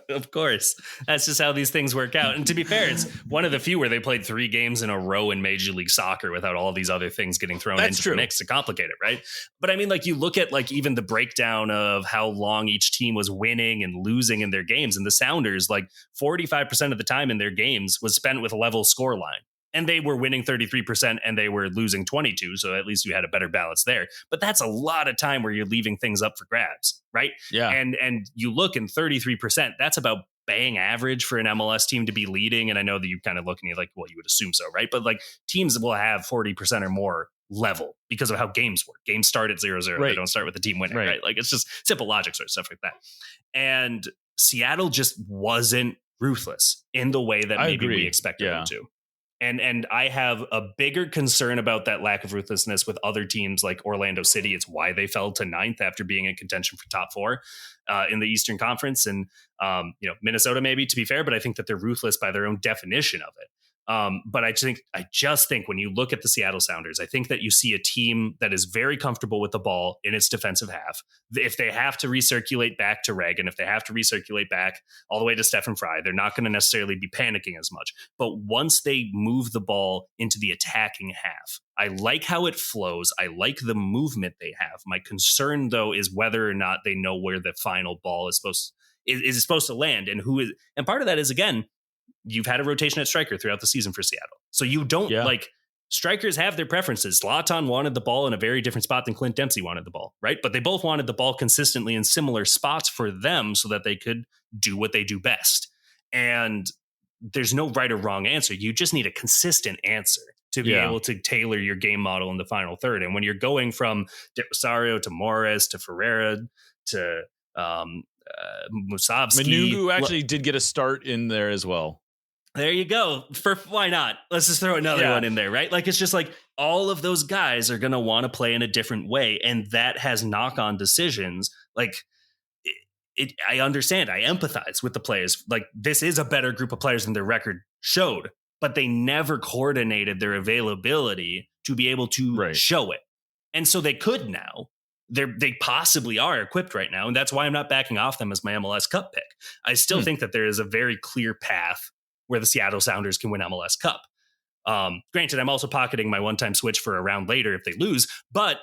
Of course. That's just how these things work out. And to be fair, it's one of the few where they played 3 games in a row in Major League Soccer without all these other things getting thrown into the mix to complicate it, right? But I mean, like you look at like even the breakdown of how long each team was winning and losing in their games, and the Sounders, like 45% of the time in their games was spent with a level score line. And they were winning 33% and they were losing 22. So at least you had a better balance there. But that's a lot of time where you're leaving things up for grabs, right?
Yeah.
And you look in 33%, that's about bang average for an MLS team to be leading. And I know that you kind of look and you're like, well, you would assume so, right? But like teams will have 40% or more level because of how games work. Games start at 0-0. Right. They don't start with the team winning, right? Like it's just simple logic sort of stuff like that. And Seattle just wasn't ruthless in the way that maybe we expected them to. And I have a bigger concern about that lack of ruthlessness with other teams like Orlando City. It's why they fell to 9th after being in contention for top 4 in the Eastern Conference. And, Minnesota maybe, to be fair, but I think that they're ruthless by their own definition of it. But I just think when you look at the Seattle Sounders, I think that you see a team that is very comfortable with the ball in its defensive half. If they have to recirculate back to Reagan, if they have to recirculate back all the way to Stephen Fry, they're not going to necessarily be panicking as much. But once they move the ball into the attacking half, I like how it flows. I like the movement they have. My concern, though, is whether or not they know where the final ball is supposed to land and who is. And part of that is, again, you've had a rotation at striker throughout the season for Seattle. So you don't like strikers have their preferences. Zlatan wanted the ball in a very different spot than Clint Dempsey wanted the ball, right? But they both wanted the ball consistently in similar spots for them so that they could do what they do best. And there's no right or wrong answer. You just need a consistent answer to be able to tailor your game model in the final third. And when you're going from De Rosario to Morris to Ferreira to Musovski.
Manungu actually did get a start in there as well.
There you go. Why not? Let's just throw another one in there, right? Like, it's just like all of those guys are going to want to play in a different way. And that has knock-on decisions. Like, I understand. I empathize with the players. Like, this is a better group of players than their record showed. But they never coordinated their availability to be able to show it. And so they could now. They possibly are equipped right now. And that's why I'm not backing off them as my MLS Cup pick. I still think that there is a very clear path where the Seattle Sounders can win MLS Cup. Granted, I'm also pocketing my one-time switch for a round later if they lose, but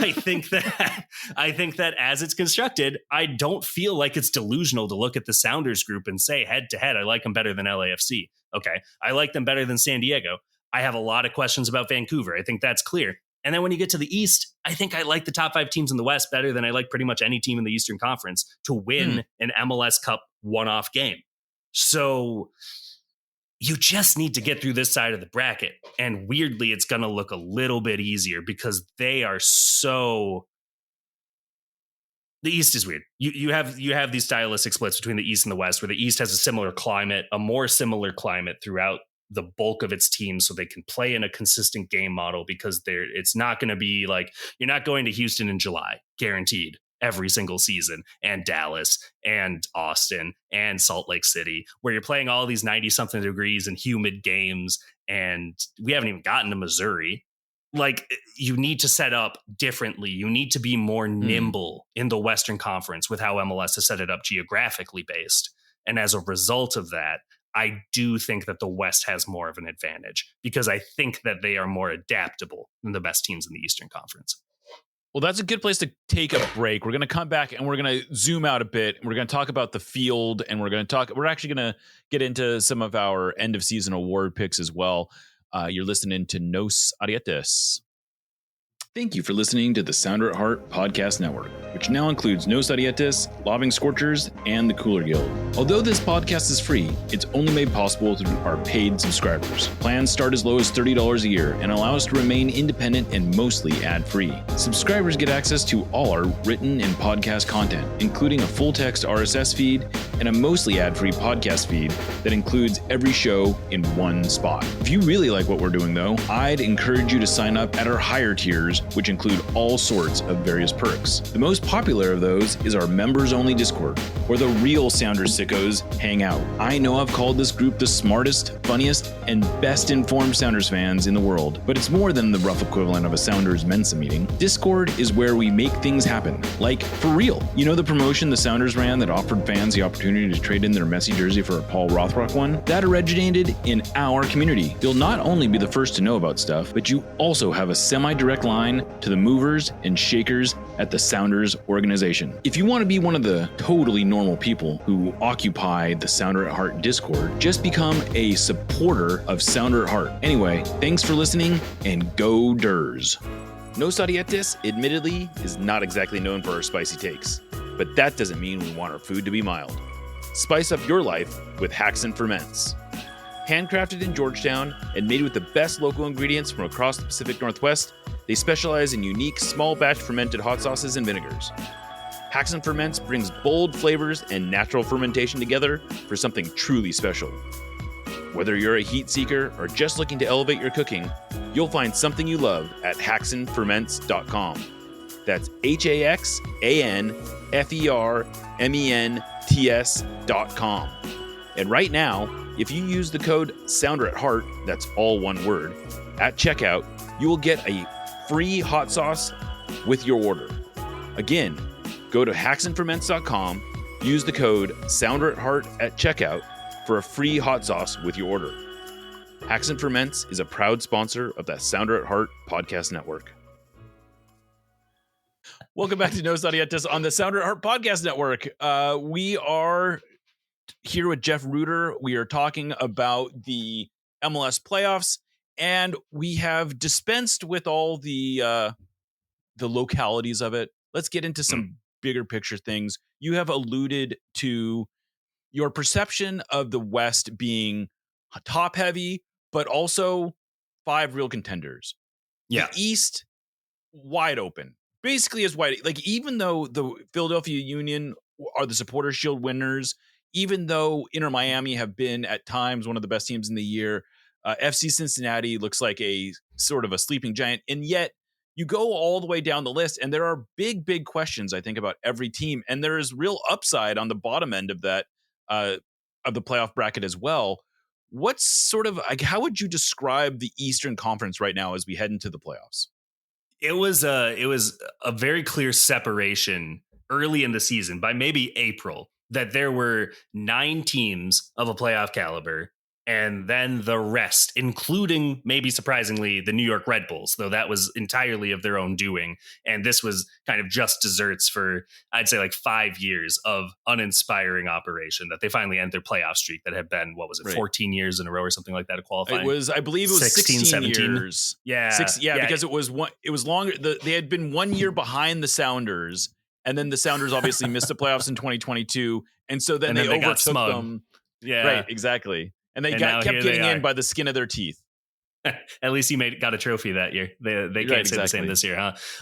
I think that as it's constructed, I don't feel like it's delusional to look at the Sounders group and say head to head, I like them better than LAFC. Okay. I like them better than San Diego. I have a lot of questions about Vancouver. I think that's clear. And then when you get to the East, I think I like the top 5 teams in the West better than I like pretty much any team in the Eastern Conference to win an MLS Cup one-off game. So you just need to get through this side of the bracket. And weirdly, it's going to look a little bit easier because they are so... The East is weird. You have these stylistic splits between the East and the West, where the East has a similar climate, a more similar climate throughout the bulk of its teams, so they can play in a consistent game model, because it's not going to be like, you're not going to Houston in July, guaranteed, every single season, and Dallas and Austin and Salt Lake City, where you're playing all these 90-something degrees and humid games, and we haven't even gotten to Missouri. Like, you need to set up differently. You need to be more nimble in the Western Conference with how MLS has set it up geographically based. And as a result of that, I do think that the West has more of an advantage, because I think that they are more adaptable than the best teams in the Eastern Conference.
Well, that's a good place to take a break. We're going to come back and we're going to zoom out a bit. We're going to talk about the field, and we're actually going to get into some of our end of season award picks as well. You're listening to Nos Arietes. Thank you for listening to the Sounder at Heart Podcast Network, which now includes Nos Arietes, Lobbing Scorchers, and the Cooler Guild. Although this podcast is free, it's only made possible through our paid subscribers. Plans start as low as $30 a year and allow us to remain independent and mostly ad-free. Subscribers get access to all our written and podcast content, including a full-text RSS feed and a mostly ad-free podcast feed that includes every show in one spot. If you really like what we're doing, though, I'd encourage you to sign up at our higher tiers, which include all sorts of various perks. The most popular of those is our members-only Discord, where the real Sounders sickos hang out. I know I've called this group the smartest, funniest, and best-informed Sounders fans in the world, but it's more than the rough equivalent of a Sounders Mensa meeting. Discord is where we make things happen, like for real. You know the promotion the Sounders ran that offered fans the opportunity to trade in their Messi jersey for a Paul Rothrock one? That originated in our community. You'll not only be the first to know about stuff, but you also have a semi-direct line to the movers and shakers at the Sounders organization. If you want to be one of the totally normal people who occupy the Sounder at Heart Discord, just become a supporter of Sounder at Heart. Anyway, thanks for listening, and go Durs. Nos Arietes, admittedly, is not exactly known for our spicy takes, but that doesn't mean we want our food to be mild. Spice up your life with Haxon Ferments. Handcrafted in Georgetown and made with the best local ingredients from across the Pacific Northwest, they specialize in unique small batch fermented hot sauces and vinegars. Haxon Ferments brings bold flavors and natural fermentation together for something truly special. Whether you're a heat seeker or just looking to elevate your cooking, you'll find something you love at haxonferments.com. That's HAXANFERMENTS.com. And right now, if you use the code SOUNDERATHEART, that's all one word, at checkout, you will get a free hot sauce with your order. Again, go to haxonferments.com, use the code SOUNDERATHEART at checkout for a free hot sauce with your order. Haxon Ferments is a proud sponsor of the Sounder at Heart Podcast Network. Welcome back to Nos Arietes on the Sounder at Heart Podcast Network. We are here with Jeff Rueter. We are talking about the MLS playoffs, and we have dispensed with all the localities of it. Let's get into some bigger picture things. You have alluded to your perception of the West being top heavy, but also 5 real contenders.
Yeah.
The East, wide open. Basically as wide. Like, even though the Philadelphia Union are the Supporters' Shield winners, even though Inter Miami have been at times one of the best teams in the year, FC Cincinnati looks like a sort of a sleeping giant. And yet you go all the way down the list, and there are big, big questions, I think, about every team. And there is real upside on the bottom end of that, of the playoff bracket as well. What's sort of like, how would you describe the Eastern Conference right now as we head into the playoffs?
It was a very clear separation early in the season, by maybe April, that there were 9 teams of a playoff caliber, and then the rest, including, maybe surprisingly, the New York Red Bulls, though that was entirely of their own doing. And this was kind of just desserts for, I'd say, like 5 years of uninspiring operation, that they finally end their playoff streak that had been, 14 years in a row or something like that to qualify?
It was, I believe it was 16 years.
Yeah.
Because it was longer. They had been 1 year behind the Sounders, and then the Sounders obviously missed the playoffs in 2022. And so then they overtook them.
Yeah.
Right, exactly. And they
And
kept
here
getting
they
in
are.
by the skin of their teeth.
At least he got a trophy that year. They can't say the same this year,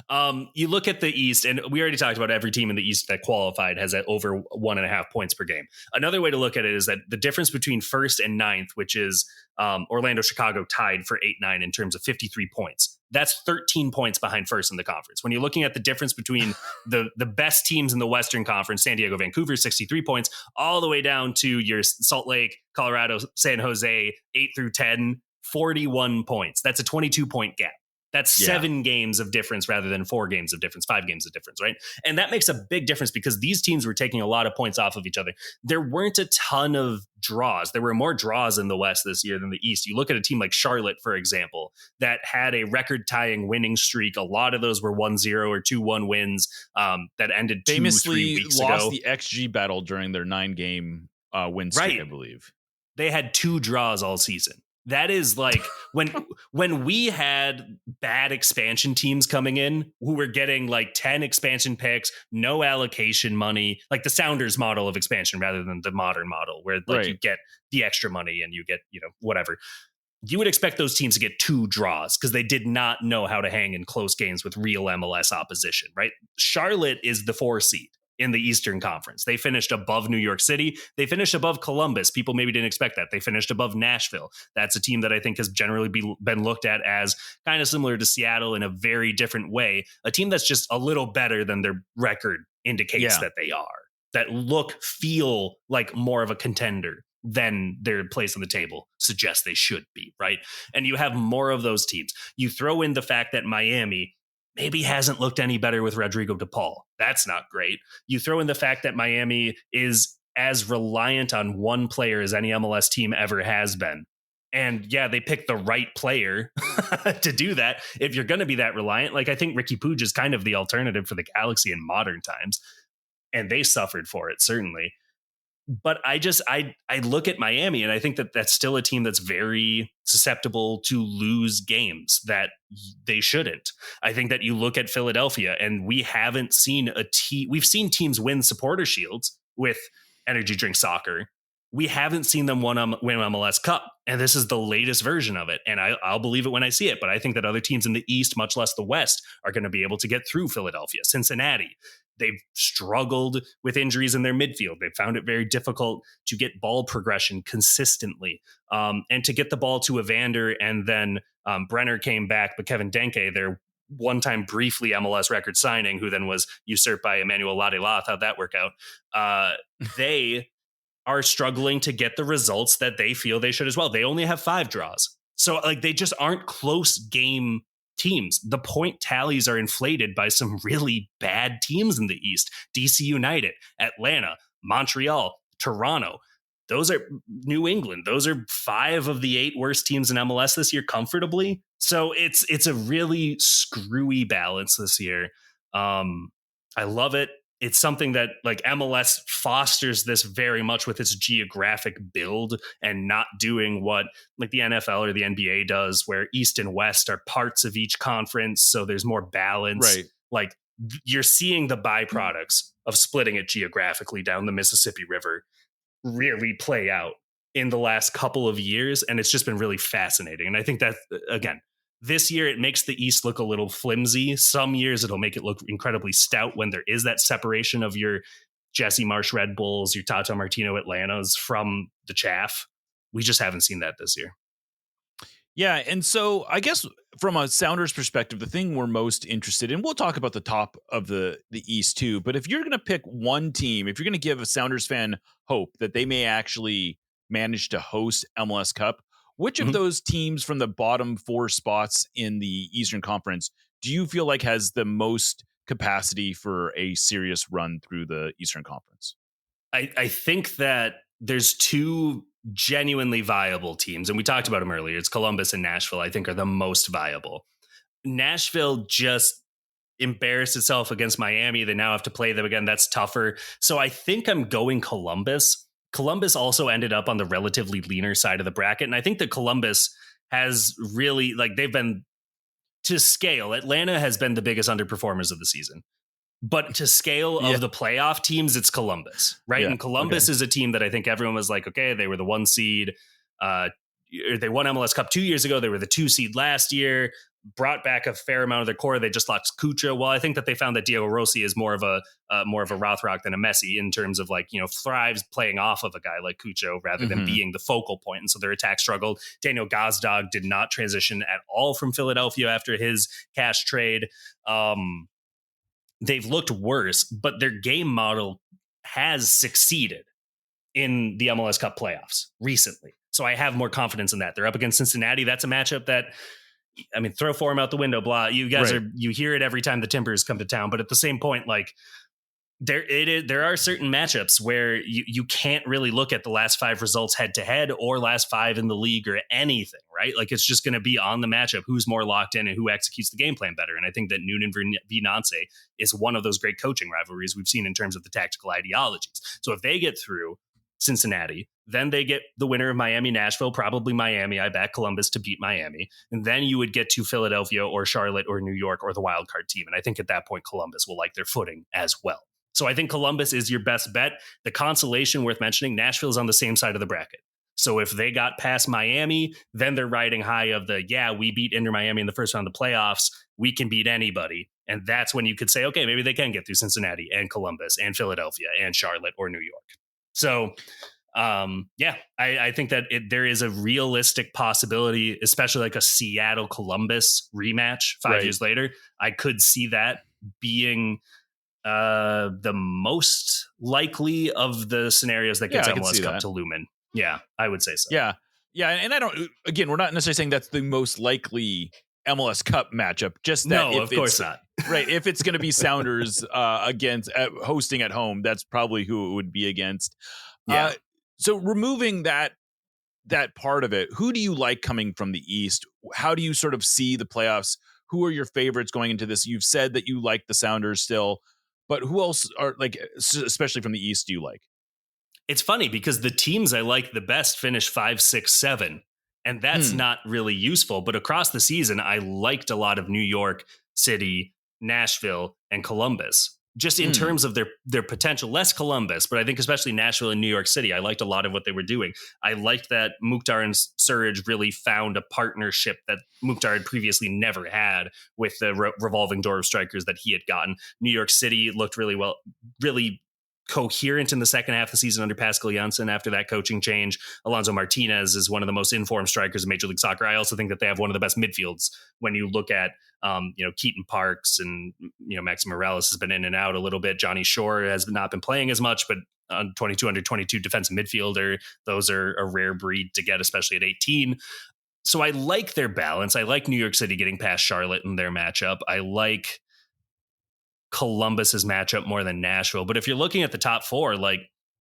huh? You look at the East, and we already talked about every team in the East that qualified has over 1.5 points per game. Another way to look at it is that the difference between first and ninth, which is Orlando, Chicago tied for 8-9 in terms of 53 points. That's 13 points behind first in the conference. When you're looking at the difference between the best teams in the Western Conference, San Diego, Vancouver, 63 points, all the way down to your Salt Lake, Colorado, San Jose, 8 through 10, 41 points. That's a 22-point gap. That's 7 games of difference rather than 4 games of difference, 5 games of difference, right? And that makes a big difference because these teams were taking a lot of points off of each other. There weren't a ton of draws. There were more draws in the West this year than the East. You look at a team like Charlotte, for example, that had a record-tying winning streak. A lot of those were 1-0 or 2-1 wins that ended 2-3 weeks ago.
Lost the XG battle during their 9-game win streak, I believe.
They had 2 draws all season. That is like when we had bad expansion teams coming in who were getting like 10 expansion picks, no allocation money, like the Sounders model of expansion rather than the modern model where like you get the extra money and you get, whatever. You would expect those teams to get 2 draws because they did not know how to hang in close games with real MLS opposition, right? Charlotte is the 4 seed in the Eastern Conference. They finished above New York City. They finished above Columbus. People maybe didn't expect that. They finished above Nashville. That's a team that I think has generally been looked at as kind of similar to Seattle in a very different way. A team that's just a little better than their record indicates that they are. That feel like more of a contender than their place on the table suggests they should be, right? And you have more of those teams. You throw in the fact that Miami maybe hasn't looked any better with Rodrigo de Paul. That's not great. You throw in the fact that Miami is as reliant on one player as any MLS team ever has been. And yeah, they picked the right player to do that. If you're going to be that reliant, like I think Ricky Puig is kind of the alternative for the Galaxy in modern times. And they suffered for it, certainly. But I look at Miami and I think that that's still a team that's very susceptible to lose games that they shouldn't. I think that you look at Philadelphia and we haven't seen we've seen teams win supporter shields with energy drink soccer. We haven't seen them win MLS Cup. And this is the latest version of it. And I'll believe it when I see it. But I think that other teams in the East, much less the West, are going to be able to get through Philadelphia. Cincinnati, they've struggled with injuries in their midfield. They've found it very difficult to get ball progression consistently and to get the ball to Evander. And then Brenner came back, but Kevin Denke, their one-time briefly MLS record signing, who then was usurped by Emmanuel Ladela. How'd that work out? They are struggling to get the results that they feel they should as well. They only have 5 draws. So like they just aren't close game teams. The point tallies are inflated by some really bad teams in the East. DC United, Atlanta, Montreal, Toronto. Those are New England. Those are 5 of the 8 worst teams in MLS this year comfortably. So it's a really screwy balance this year. I love it. It's something that like MLS fosters this very much with its geographic build and not doing what like the NFL or the NBA does, where East and West are parts of each conference. So there's more balance.
Right.
Like you're seeing the byproducts of splitting it geographically down the Mississippi River really play out in the last couple of years. And it's just been really fascinating. And I think that, again, this year, it makes the East look a little flimsy. Some years, it'll make it look incredibly stout when there is that separation of your Jesse Marsh Red Bulls, your Tata Martino Atlantas from the chaff. We just haven't seen that this year.
Yeah, and so I guess from a Sounders perspective, the thing we're most interested in, we'll talk about the top of the East too, but if you're going to pick one team, if you're going to give a Sounders fan hope that they may actually manage to host MLS Cup, which of those teams from the bottom 4 spots in the Eastern Conference do you feel like has the most capacity for a serious run through the Eastern Conference?
I think that there's 2 genuinely viable teams, and we talked about them earlier. It's Columbus and Nashville, I think, are the most viable. Nashville just embarrassed itself against Miami. They now have to play them again. That's tougher. So I think I'm going Columbus. Columbus also ended up on the relatively leaner side of the bracket. And I think that Columbus has really, like, they've been to scale. Atlanta has been the biggest underperformers of the season. But to scale of the playoff teams, it's Columbus, right?
Yeah.
And Columbus is a team that I think everyone was like, okay, they were the 1 seed. They won MLS Cup 2 years ago. They were the 2 seed last year. Brought back a fair amount of their core. They just lost Kucha. Well, I think that they found that Diego Rossi is more of a Rothrock than a Messi in terms of thrives playing off of a guy like Kucha rather than being the focal point. And so their attack struggled. Daniel Gazdag did not transition at all from Philadelphia after his cash trade. They've looked worse, but their game model has succeeded in the MLS Cup playoffs recently. So I have more confidence in that. They're up against Cincinnati. That's a matchup that, throw form out the window, blah. You guys you hear it every time the Timbers come to town. But at the same point, there are certain matchups where you can't really look at the last 5 results head to head or last 5 in the league or anything, right? Like, it's just going to be on the matchup, who's more locked in and who executes the game plan better. And I think that Noonan v. Nance is one of those great coaching rivalries we've seen in terms of the tactical ideologies. So if they get through Cincinnati, then they get the winner of Miami, Nashville, probably Miami. I back Columbus to beat Miami. And then you would get to Philadelphia or Charlotte or New York or the wild card team. And I think at that point, Columbus will like their footing as well. So I think Columbus is your best bet. The consolation worth mentioning, Nashville's on the same side of the bracket. So if they got past Miami, then they're riding high of we beat Inter Miami in the first round of the playoffs. We can beat anybody. And that's when you could say, okay, maybe they can get through Cincinnati and Columbus and Philadelphia and Charlotte or New York. So, I think that there is a realistic possibility, especially like a Seattle Columbus rematch 5 years later. I could see that being the most likely of the scenarios that gets MLS Cup to Lumen. Yeah, I would say so.
Yeah. And we're not necessarily saying that's the most likely MLS Cup matchup. Just that
no, of course not.
Right. If it's going to be Sounders against hosting at home, that's probably who it would be against. Yeah. So removing that part of it, who do you like coming from the East? How do you sort of see the playoffs? Who are your favorites going into this? You've said that you like the Sounders still, but who else are especially from the East, do you like?
It's funny because the teams I like the best finish 5, 6, 7, and that's not really useful. But across the season, I liked a lot of New York City, Nashville, and Columbus. Just in terms of their potential, less Columbus, but I think especially Nashville and New York City, I liked a lot of what they were doing. I liked that Mukhtar and Surridge really found a partnership that Mukhtar had previously never had with the revolving door of strikers that he had gotten. New York City looked really coherent in the second half of the season under Pascal Janssen after that coaching change. Alonso Martinez is one of the most informed strikers in Major League Soccer. I also think that they have one of the best midfields when you look at Keaton Parks and Maxim Morales has been in and out a little bit. Johnny Shore has not been playing as much, but on 22 under 22 defensive midfielder, those are a rare breed to get, especially at 18. So I like their balance. I like New York City getting past Charlotte in their matchup. I like Columbus's matchup more than Nashville. But if you're looking at the top 4, I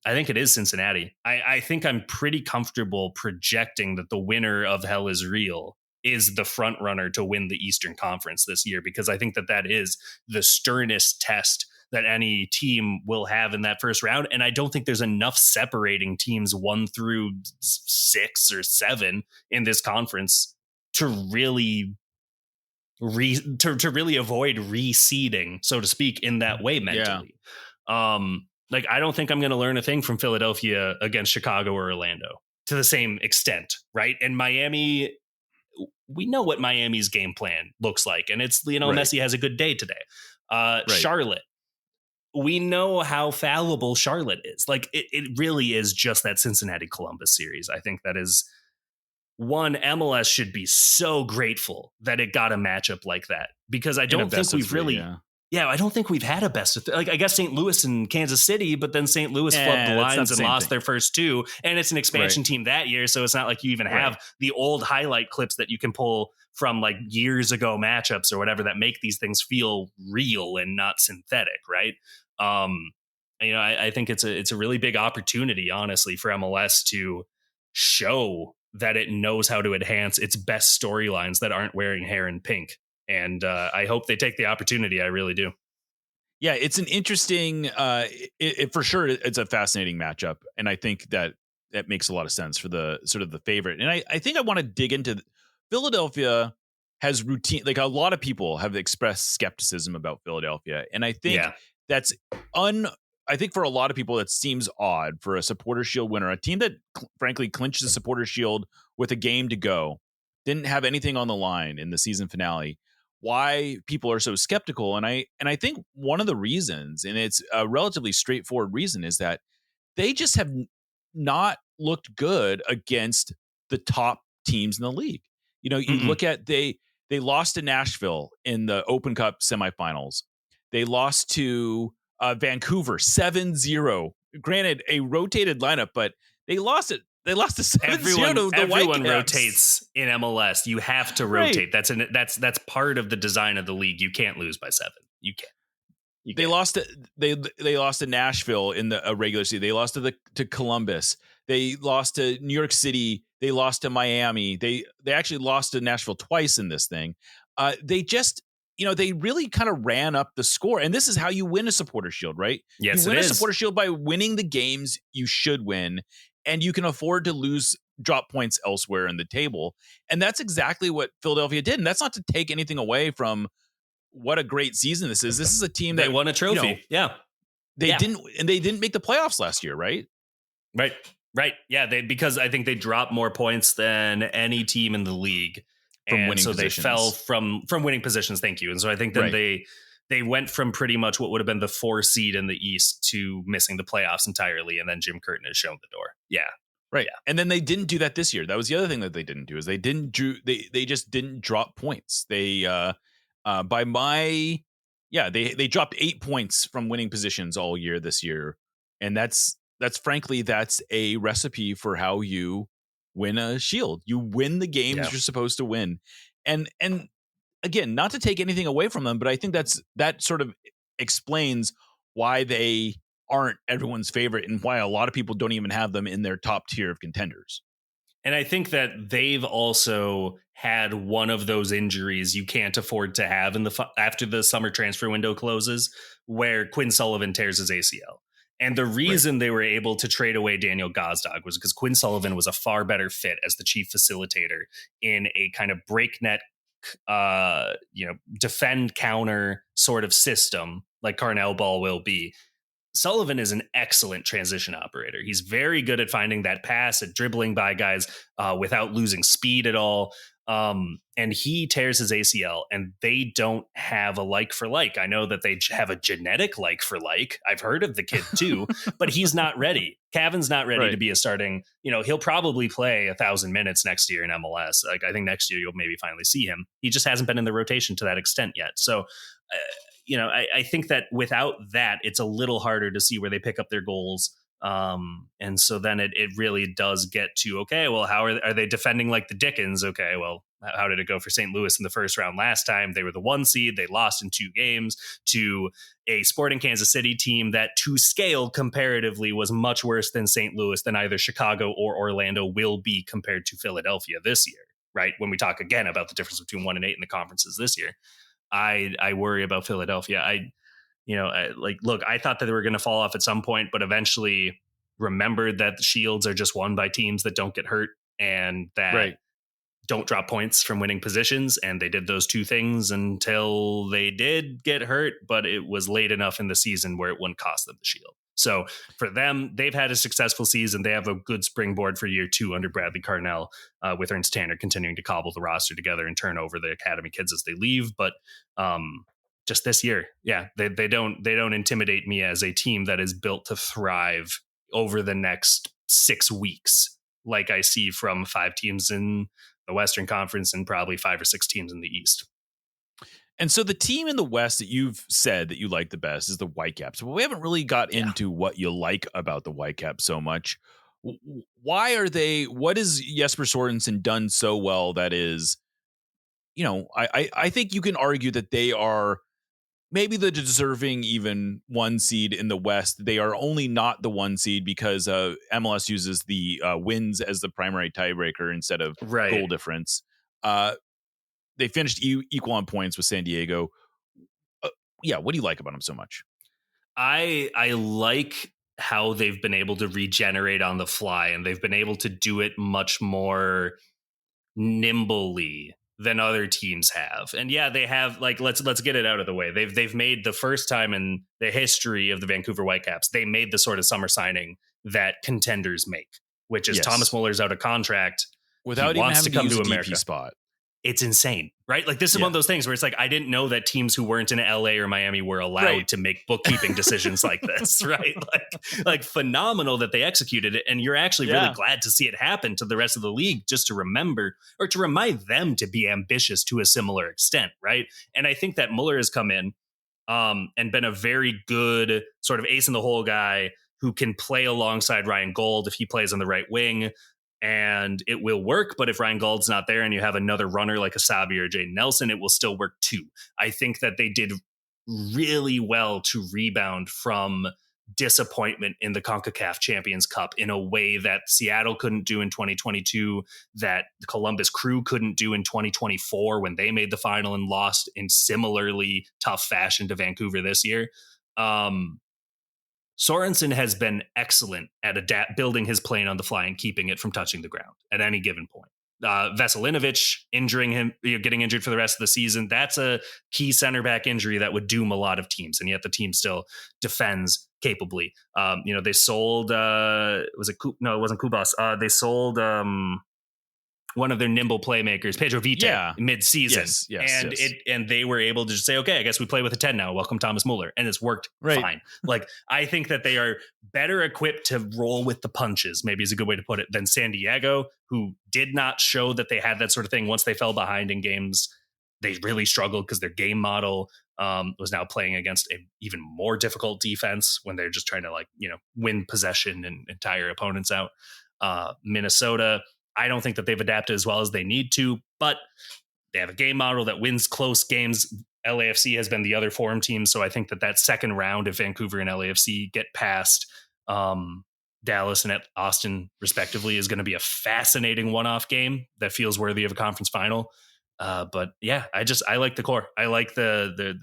think it is Cincinnati. I think I'm pretty comfortable projecting that the winner of Hell is Real is the front runner to win the Eastern Conference this year, because I think that is the sternest test that any team will have in that first round. And I don't think there's enough separating teams 1 through 6 or 7 in this conference to really to really avoid reseeding, so to speak, in that way mentally. I don't think I'm going to learn a thing from Philadelphia against Chicago or Orlando to the same extent, right? And Miami, we know what Miami's game plan looks like, and it's Messi has a good day today. Charlotte, we know how fallible Charlotte is. It really is just that Cincinnati Columbus series. I think that is one. MLS should be so grateful that it got a matchup like that, because I don't think we've really, I don't think we've had a best of I guess St. Louis and Kansas City, but then St. Louis flubbed the lines and lost their first 2, and it's an expansion team that year, so it's not like you even have the old highlight clips that you can pull from years ago matchups or whatever that make these things feel real and not synthetic, right? I think it's a really big opportunity, honestly, for MLS to show that it knows how to enhance its best storylines that aren't wearing hair and pink. And I hope they take the opportunity. I really do.
Yeah, it's an interesting, for sure, it's a fascinating matchup. And I think that makes a lot of sense for the sort of the favorite. And I think I want to dig into Philadelphia has routine. A lot of people have expressed skepticism about Philadelphia. And I think that's I think for a lot of people, that seems odd for a Supporters Shield winner, a team that frankly clinched the Supporters Shield with a game to go, didn't have anything on the line in the season finale. Why people are so skeptical, and I think one of the reasons, and it's a relatively straightforward reason, is that they just have not looked good against the top teams in the league. You know, you look at they lost to Nashville in the Open Cup semifinals. They lost to Vancouver 7-0. Granted, a rotated lineup, but they lost it. They lost to 7-0 to the
Everyone
Whitecaps.
rotates in MLS. You have to rotate.
Right.
That's part of the design of the league. You can't lose by 7. You can't.
They lost to they lost to Nashville in the regular season. They lost to Columbus. They lost to New York City. They lost to Miami. They actually lost to Nashville twice in this thing. They just, they really kind of ran up the score. And this is how you win a Supporter Shield, right?
Yes,
you win
it
a
is.
Supporter Shield by winning the games you should win, and you can afford to drop points elsewhere in the table. And that's exactly what Philadelphia did. And that's not to take anything away from what a great season this is. This is a team that
they won a trophy.
They didn't make the playoffs last year, right?
Right. Yeah, because I think they dropped more points than any team in the league
from winning
so
positions.
They fell from winning positions. Thank you. And so I think then they went from pretty much what would have been the 4 seed in the East to missing the playoffs entirely. And then Jim Curtin has shown the door. Yeah.
Right.
Yeah.
And then they didn't do that this year. That was the other thing that they didn't do, is they just didn't drop points. They they dropped 8 points from winning positions all year this year. And that's frankly, that's a recipe for how you win a Shield. You win the games you're supposed to win. And again, not to take anything away from them, but I think that sort of explains why they aren't everyone's favorite and why a lot of people don't even have them in their top tier of contenders.
And I think that they've also had one of those injuries you can't afford to have after the summer transfer window closes, where Quinn Sullivan tears his ACL. And the reason they were able to trade away Daniel Gazdag was because Quinn Sullivan was a far better fit as the chief facilitator in a kind of breakneck, defend counter sort of system like Carnell Ball will be. Sullivan is an excellent transition operator. He's very good at finding that pass, at dribbling by guys without losing speed at all. And he tears his ACL, and they don't have a like for like. I know that they have a genetic like for like. I've heard of the kid too, but he's not ready. Cavan's not ready to be a starting. He'll probably play 1,000 minutes next year in MLS. Like, I think next year you'll maybe finally see him. He just hasn't been in the rotation to that extent yet. So, I think that without that, it's a little harder to see where they pick up their goals. And so then it really does get to, okay, well, how are they defending like the Dickens? Okay, well, how did it go for St. Louis in the first round last time? They were the 1 seed. They lost in 2 games to a Sporting Kansas City team that, to scale comparatively, was much worse than St. Louis, than either Chicago or Orlando will be compared to Philadelphia this year, right? When we talk again about the difference between 1 and 8 in the conferences this year, I worry about Philadelphia. Look, I thought that they were going to fall off at some point, but eventually remembered that the Shields are just won by teams that don't get hurt and that don't drop points from winning positions. And they did those 2 things until they did get hurt, but it was late enough in the season where it wouldn't cost them the Shield. So for them, they've had a successful season. They have a good springboard for year 2 under Bradley Carnell, with Ernst Tanner continuing to cobble the roster together and turn over the academy kids as they leave. But just this year, they don't intimidate me as a team that is built to thrive over the next 6 weeks, like I see from 5 teams in the Western Conference and probably 5 or 6 teams in the East.
And so the team in the West that you've said that you like the best is the Whitecaps. But we haven't really got into what you like about the Whitecaps so much. Why are they? What has Jesper Sorensen done so well that is, I think you can argue that they are maybe the deserving even 1 seed in the West. They are only not the 1 seed because MLS uses the wins as the primary tiebreaker instead of goal difference. They finished equal on points with San Diego. What do you like about them so much?
I like how they've been able to regenerate on the fly, and they've been able to do it much more nimbly than other teams have. And yeah, they have, like, let's get it out of the way. They've made, the first time in the history of the Vancouver Whitecaps, they made the sort of summer signing that contenders make, which is Thomas Muller's out of contract
without even having to come to America. DP spot.
It's insane, right? Like, this is one of those things where it's like, I didn't know that teams who weren't in LA or Miami were allowed to make bookkeeping decisions like this, right? Like phenomenal that they executed it. And you're actually really glad to see it happen to the rest of the league, just to remember, or to remind them to be ambitious to a similar extent, right? And I think that Muller has come in and been a very good sort of ace in the hole guy who can play alongside Ryan Gold if he plays on the right wing. And it will work, but if Ryan Gauld's not there and you have another runner like Asabi or Jaden Nelson, it will still work too. I think that they did really well to rebound from disappointment in the CONCACAF Champions Cup in a way that Seattle couldn't do in 2022, that the Columbus Crew couldn't do in 2024 when they made the final and lost in similarly tough fashion to Vancouver this year. Sorensen has been excellent at building his plane on the fly and keeping it from touching the ground at any given point. Veselinovic injuring him, getting injured for the rest of the season. That's a key center back injury that would doom a lot of teams. And yet the team still defends capably. They sold, it wasn't Kubas. They sold, one of their nimble playmakers, Pedro Vite, mid-season. And they were able to just say, okay, I guess we play with a 10 now. Welcome Thomas Muller. And it's worked fine. Like, I think that they are better equipped to roll with the punches, maybe is a good way to put it, than San Diego, who did not show that they had that sort of thing. Once they fell behind in games, they really struggled because their game model was now playing against an even more difficult defense when they're just trying to, win possession and tire opponents out. Minnesota, I don't think that they've adapted as well as they need to, but they have a game model that wins close games. LAFC has been the other forum team. So I think that second round, if Vancouver and LAFC get past Dallas and Austin respectively, is going to be a fascinating one-off game that feels worthy of a conference final. But yeah, I like the core. I like the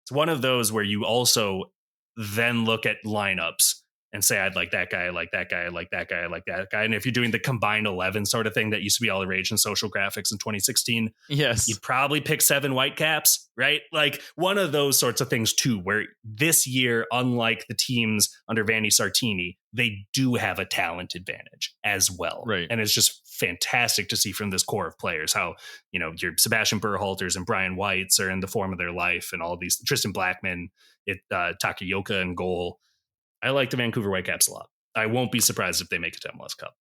it's one of those where you also then look at lineups and say, I'd like that guy, I like that guy, I like that guy, I like that guy. And if you're doing the combined 11 sort of thing that used to be all the rage in social graphics in 2016, you'd probably pick 7 Whitecaps, right? Like, one of those sorts of things too, where this year, unlike the teams under Vanni Sartini, they do have a talent advantage as well.
Right.
And it's just fantastic to see from this core of players how, your Sebastian Berhalters and Brian Whites are in the form of their life, and all these Tristan Blackman, Takayoka in goal. I like the Vancouver Whitecaps a lot. I won't be surprised if they make it to MLS Cup.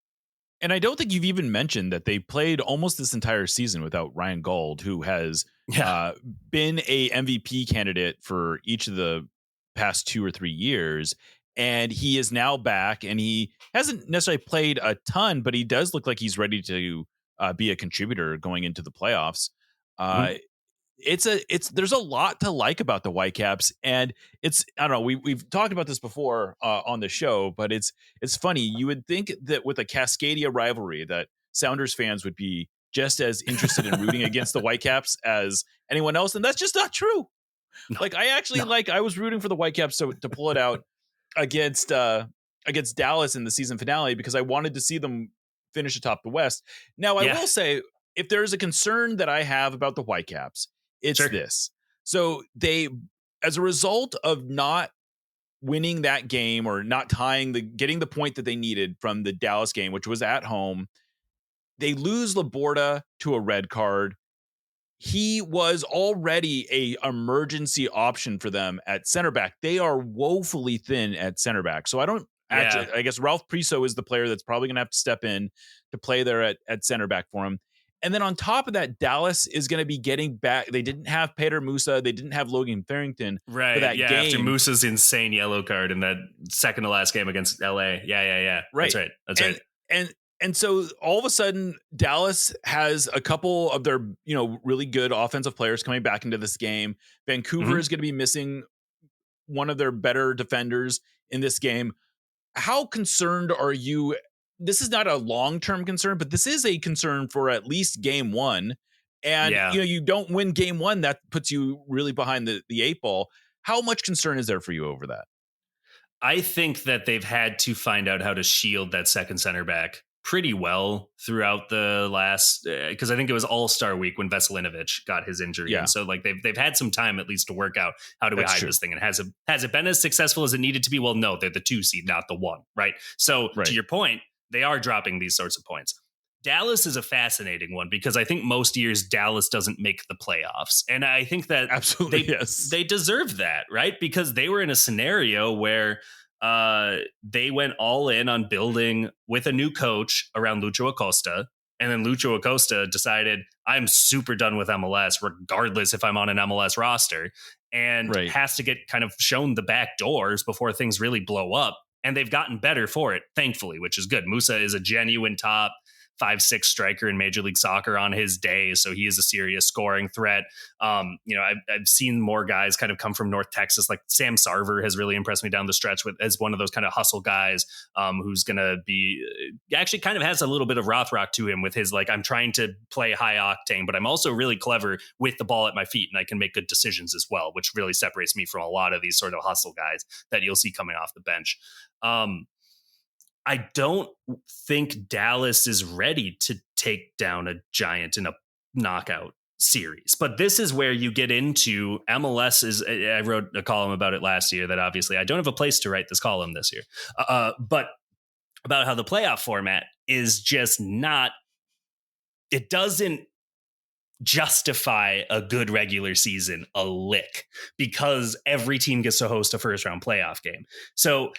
And I don't think you've even mentioned that they played almost this entire season without Ryan Gauld, who has been a MVP candidate for each of the past 2 or 3 years. And he is now back, and he hasn't necessarily played a ton, but he does look like he's ready to be a contributor going into the playoffs. There's a lot to like about the Whitecaps, and I don't know, we've talked about this before on the show, but it's funny. You would think that with a Cascadia rivalry that Sounders fans would be just as interested in rooting against the Whitecaps as anyone else, and that's just not true. No. Like, I actually I was rooting for the Whitecaps to pull it out against Dallas in the season finale because I wanted to see them finish atop the West. Now, I will say, if there's a concern that I have about the Whitecaps, it's this. So they, as a result of not winning that game or not getting the point that they needed from the Dallas game, which was at home, they lose Laborda to a red card. He was already a emergency option for them at center back. They are woefully thin at center back. So I guess Ralph Priso is the player that's probably going to have to step in to play there at center back for him. And then on top of that, Dallas is going to be getting back. They didn't have Peter Musa. They didn't have Logan Farrington for that game.
After Musa's insane yellow card in that second to last game against LA. Yeah.
Right.
That's right.
And so all of a sudden, Dallas has a couple of their, really good offensive players coming back into this game. Vancouver is going to be missing one of their better defenders in this game. How concerned are you? This is not a long-term concern, but this is a concern for at least game one. And, you don't win game one, that puts you really behind the 8 ball. How much concern is there for you over that?
I think that they've had to find out how to shield that second center back pretty well throughout the last, because I think it was All-Star week when Veselinovic got his injury.
Yeah.
And so like they've had some time at least to work out how do we hide this thing. And has it been as successful as it needed to be? Well, no, they're the 2 seed, not the 1, right? So to your point, they are dropping these sorts of points. Dallas is a fascinating one because I think most years Dallas doesn't make the playoffs. And I think that
absolutely
they deserve that, right? Because they were in a scenario where they went all in on building with a new coach around Lucho Acosta. And then Lucho Acosta decided, I'm super done with MLS, regardless if I'm on an MLS roster, and has to get kind of shown the back doors before things really blow up. And they've gotten better for it, thankfully, which is good. Musa is a genuine top 5-6 striker in Major League Soccer on his day, so he is a serious scoring threat. I've seen more guys kind of come from North Texas, like Sam Sarver has really impressed me down the stretch as one of those kind of hustle guys who's going to be actually kind of has a little bit of Rothrock to him with his like, I'm trying to play high octane, but I'm also really clever with the ball at my feet and I can make good decisions as well, which really separates me from a lot of these sort of hustle guys that you'll see coming off the bench. I don't think Dallas is ready to take down a giant in a knockout series. But this is where you get into MLS. I wrote a column about it last year that obviously I don't have a place to write this column this year. But about how the playoff format is just not, it doesn't justify a good regular season a lick because every team gets to host a first round playoff game. So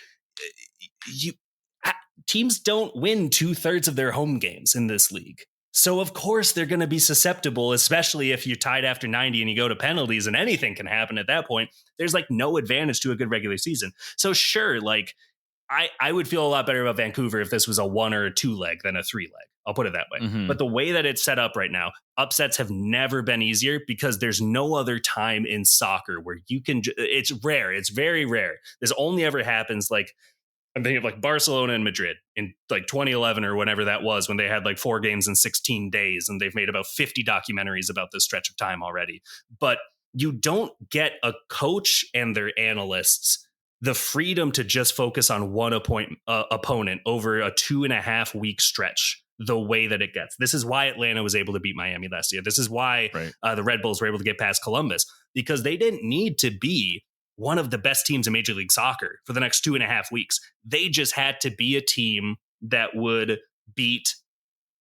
teams don't win 2/3 of their home games in this league. So of course they're going to be susceptible, especially if you're tied after 90 and you go to penalties and anything can happen at that point. There's like no advantage to a good regular season. So sure, like I would feel a lot better about Vancouver if this was a 1 or a 2 leg than a 3 leg. I'll put it that way. Mm-hmm. But the way that it's set up right now, upsets have never been easier because there's no other time in soccer where you can, it's rare. It's very rare. This only ever happens like, I'm thinking of like Barcelona and Madrid in like 2011 or whenever that was when they had like 4 games in 16 days and they've made about 50 documentaries about this stretch of time already. But you don't get a coach and their analysts the freedom to just focus on one opponent over a 2.5 week stretch the way that it gets. This is why Atlanta was able to beat Miami last year. This is why the Red Bulls were able to get past Columbus because they didn't need to be one of the best teams in Major League Soccer for the next 2.5 weeks. They just had to be a team that would beat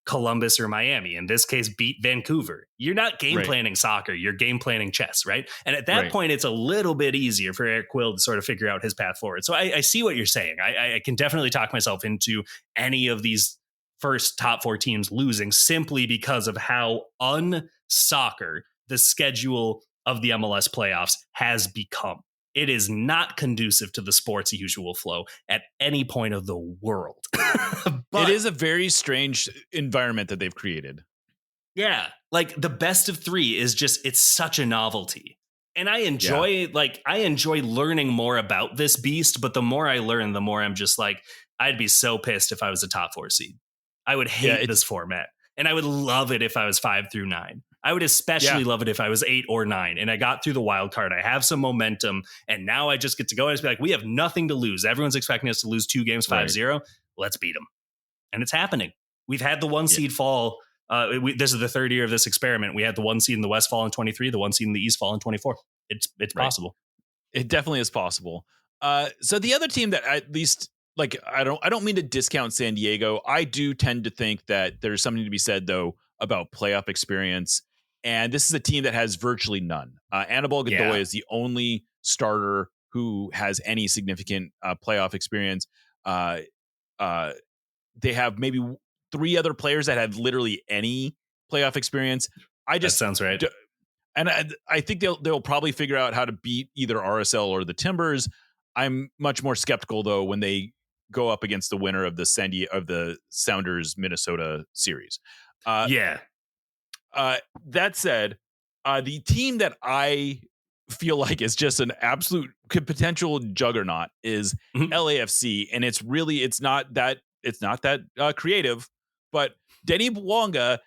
Columbus or Miami, in this case, beat Vancouver. You're not game planning soccer, you're game planning chess, right? And at that point, it's a little bit easier for Eric Quill to sort of figure out his path forward. So I see what you're saying. I can definitely talk myself into any of these first top 4 teams losing simply because of how unsoccer the schedule of the MLS playoffs has become. It is not conducive to the sport's usual flow at any point of the world. But
it is a very strange environment that they've created.
Yeah. Like the best of 3 is just, it's such a novelty. And I enjoy, I enjoy learning more about this beast, but the more I learn, the more I'm just like, I'd be so pissed if I was a top 4 seed. I would hate this format. And I would love it if I was 5 through 9. I would especially love it if I was 8 or 9 and I got through the wild card. I have some momentum and now I just get to go and just be like, we have nothing to lose. Everyone's expecting us to lose 2 games 5-0. Let's beat them. And it's happening. We've had the 1 seed fall. This is the 3rd year of this experiment. We had the 1 seed in the West fall in 23, the 1 seed in the East fall in 24. It's possible.
It definitely is possible. So the other team that at least, like, I don't mean to discount San Diego. I do tend to think that there's something to be said though about playoff experience. And this is a team that has virtually none. Anibal Godoy is the only starter who has any significant playoff experience. They have maybe 3 other players that have literally any playoff experience. That
sounds right.
And I think they'll probably figure out how to beat either RSL or the Timbers. I'm much more skeptical though when they go up against the winner of the Sounders Minnesota series. That said, the team that I feel like is just an absolute potential juggernaut is LAFC, and it's not that creative, but Denny Bwanga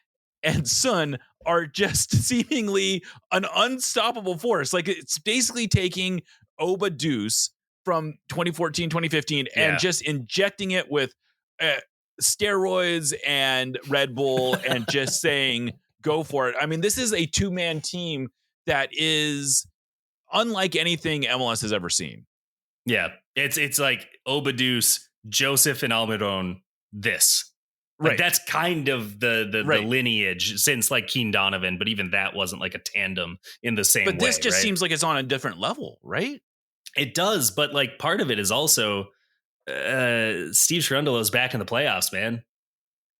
and Sun are just seemingly an unstoppable force. Like it's basically taking Oba Deuce from 2014, 2015 and just injecting it with steroids and Red Bull and just saying, go for it. I mean, this is a 2-man team that is unlike anything MLS has ever seen.
Yeah, it's like Obadoos, Joseph, and Almiron. This, like,
Right.
that's kind of the
Right.
lineage since like Keane Donovan, but even that wasn't like a tandem in the same way.
But this just
right?
seems like it's on a different level, right?
It does, but like part of it is also Steve Cherundolo's back in the playoffs, man.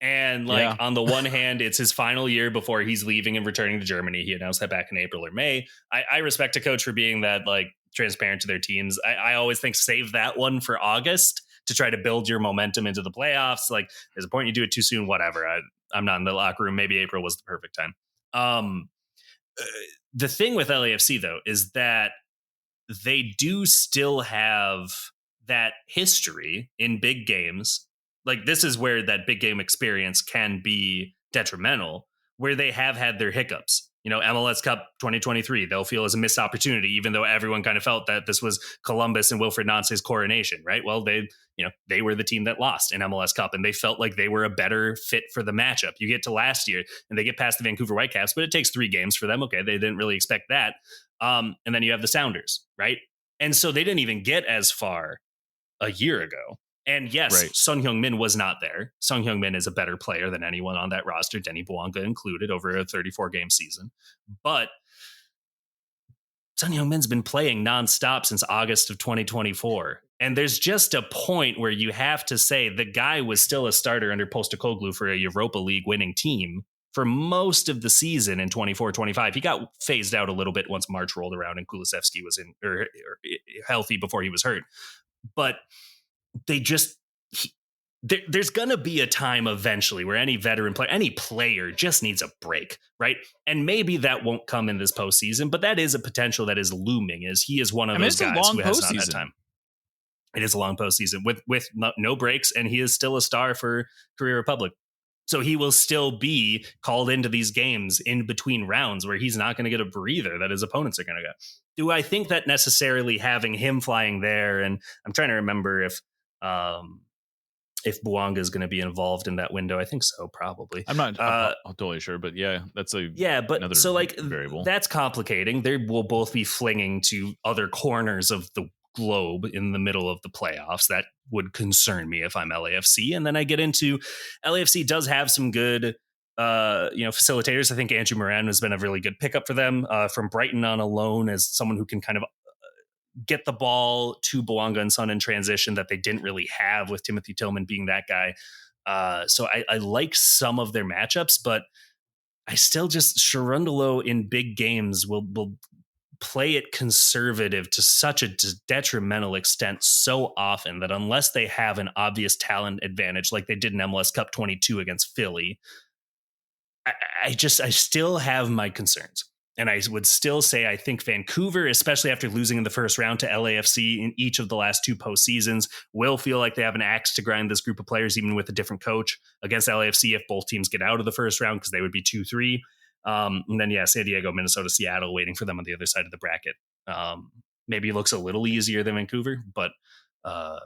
And like on the one hand, it's his final year before he's leaving and returning to Germany. He announced that back in April or May. I respect a coach for being that like transparent to their teams. I always think save that one for August to try to build your momentum into the playoffs. Like there's a point you do it too soon, whatever. I'm not in the locker room. Maybe April was the perfect time. The thing with LAFC though is that they do still have that history in big games. Like this is where that big game experience can be detrimental, where they have had their hiccups. You know, MLS Cup 2023, they'll feel as a missed opportunity, even though everyone kind of felt that this was Columbus and Wilfred Nance's coronation, right? Well, they were the team that lost in MLS Cup, and they felt like they were a better fit for the matchup. You get to last year, and they get past the Vancouver Whitecaps, but it takes 3 games for them. Okay, they didn't really expect that. And then you have the Sounders, right? And so they didn't even get as far a year ago. And yes,
Right.
Son Heung-min was not there. Son Heung-min is a better player than anyone on that roster, Denny Bouanga included, over a 34-game season. But Son Heung-min's been playing nonstop since August of 2024. And there's just a point where you have to say the guy was still a starter under Postecoglou for a Europa League winning team for most of the season in 24-25. He got phased out a little bit once March rolled around and Kulusevski was or healthy before he was hurt. But they just there's going to be a time eventually where any veteran player, any player just needs a break, right? And maybe that won't come in this postseason, but that is a potential that is looming, as he is one of those guys who has not had time. It is a long postseason with no breaks, and he is still a star for Korea Republic. So he will still be called into these games in between rounds where he's not going to get a breather that his opponents are going to get. Do I think that necessarily having him flying there, and I'm trying to remember if Bouanga is going to be involved in that window. I think so, probably.
I'm not totally sure, but that's
but so like
variable.
That's complicating. They will both be flinging to other corners of the globe in the middle of the playoffs. That would concern me if I'm LAFC. And then I get into LAFC does have some good facilitators. I think Andrew Moran has been a really good pickup for them from Brighton on a loan as someone who can kind of get the ball to Bouanga and Son in transition that they didn't really have with Timothy Tillman being that guy. So I like some of their matchups, but I still just Cherundolo in big games will play it conservative to such a detrimental extent so often that unless they have an obvious talent advantage like they did in MLS Cup 22 against Philly, I still have my concerns. And I would still say I think Vancouver, especially after losing in the first round to LAFC in each of the last 2 postseasons, will feel like they have an axe to grind this group of players, even with a different coach against LAFC if both teams get out of the first round, because they would be 2-3. And then, San Diego, Minnesota, Seattle waiting for them on the other side of the bracket. Maybe it looks a little easier than Vancouver, but I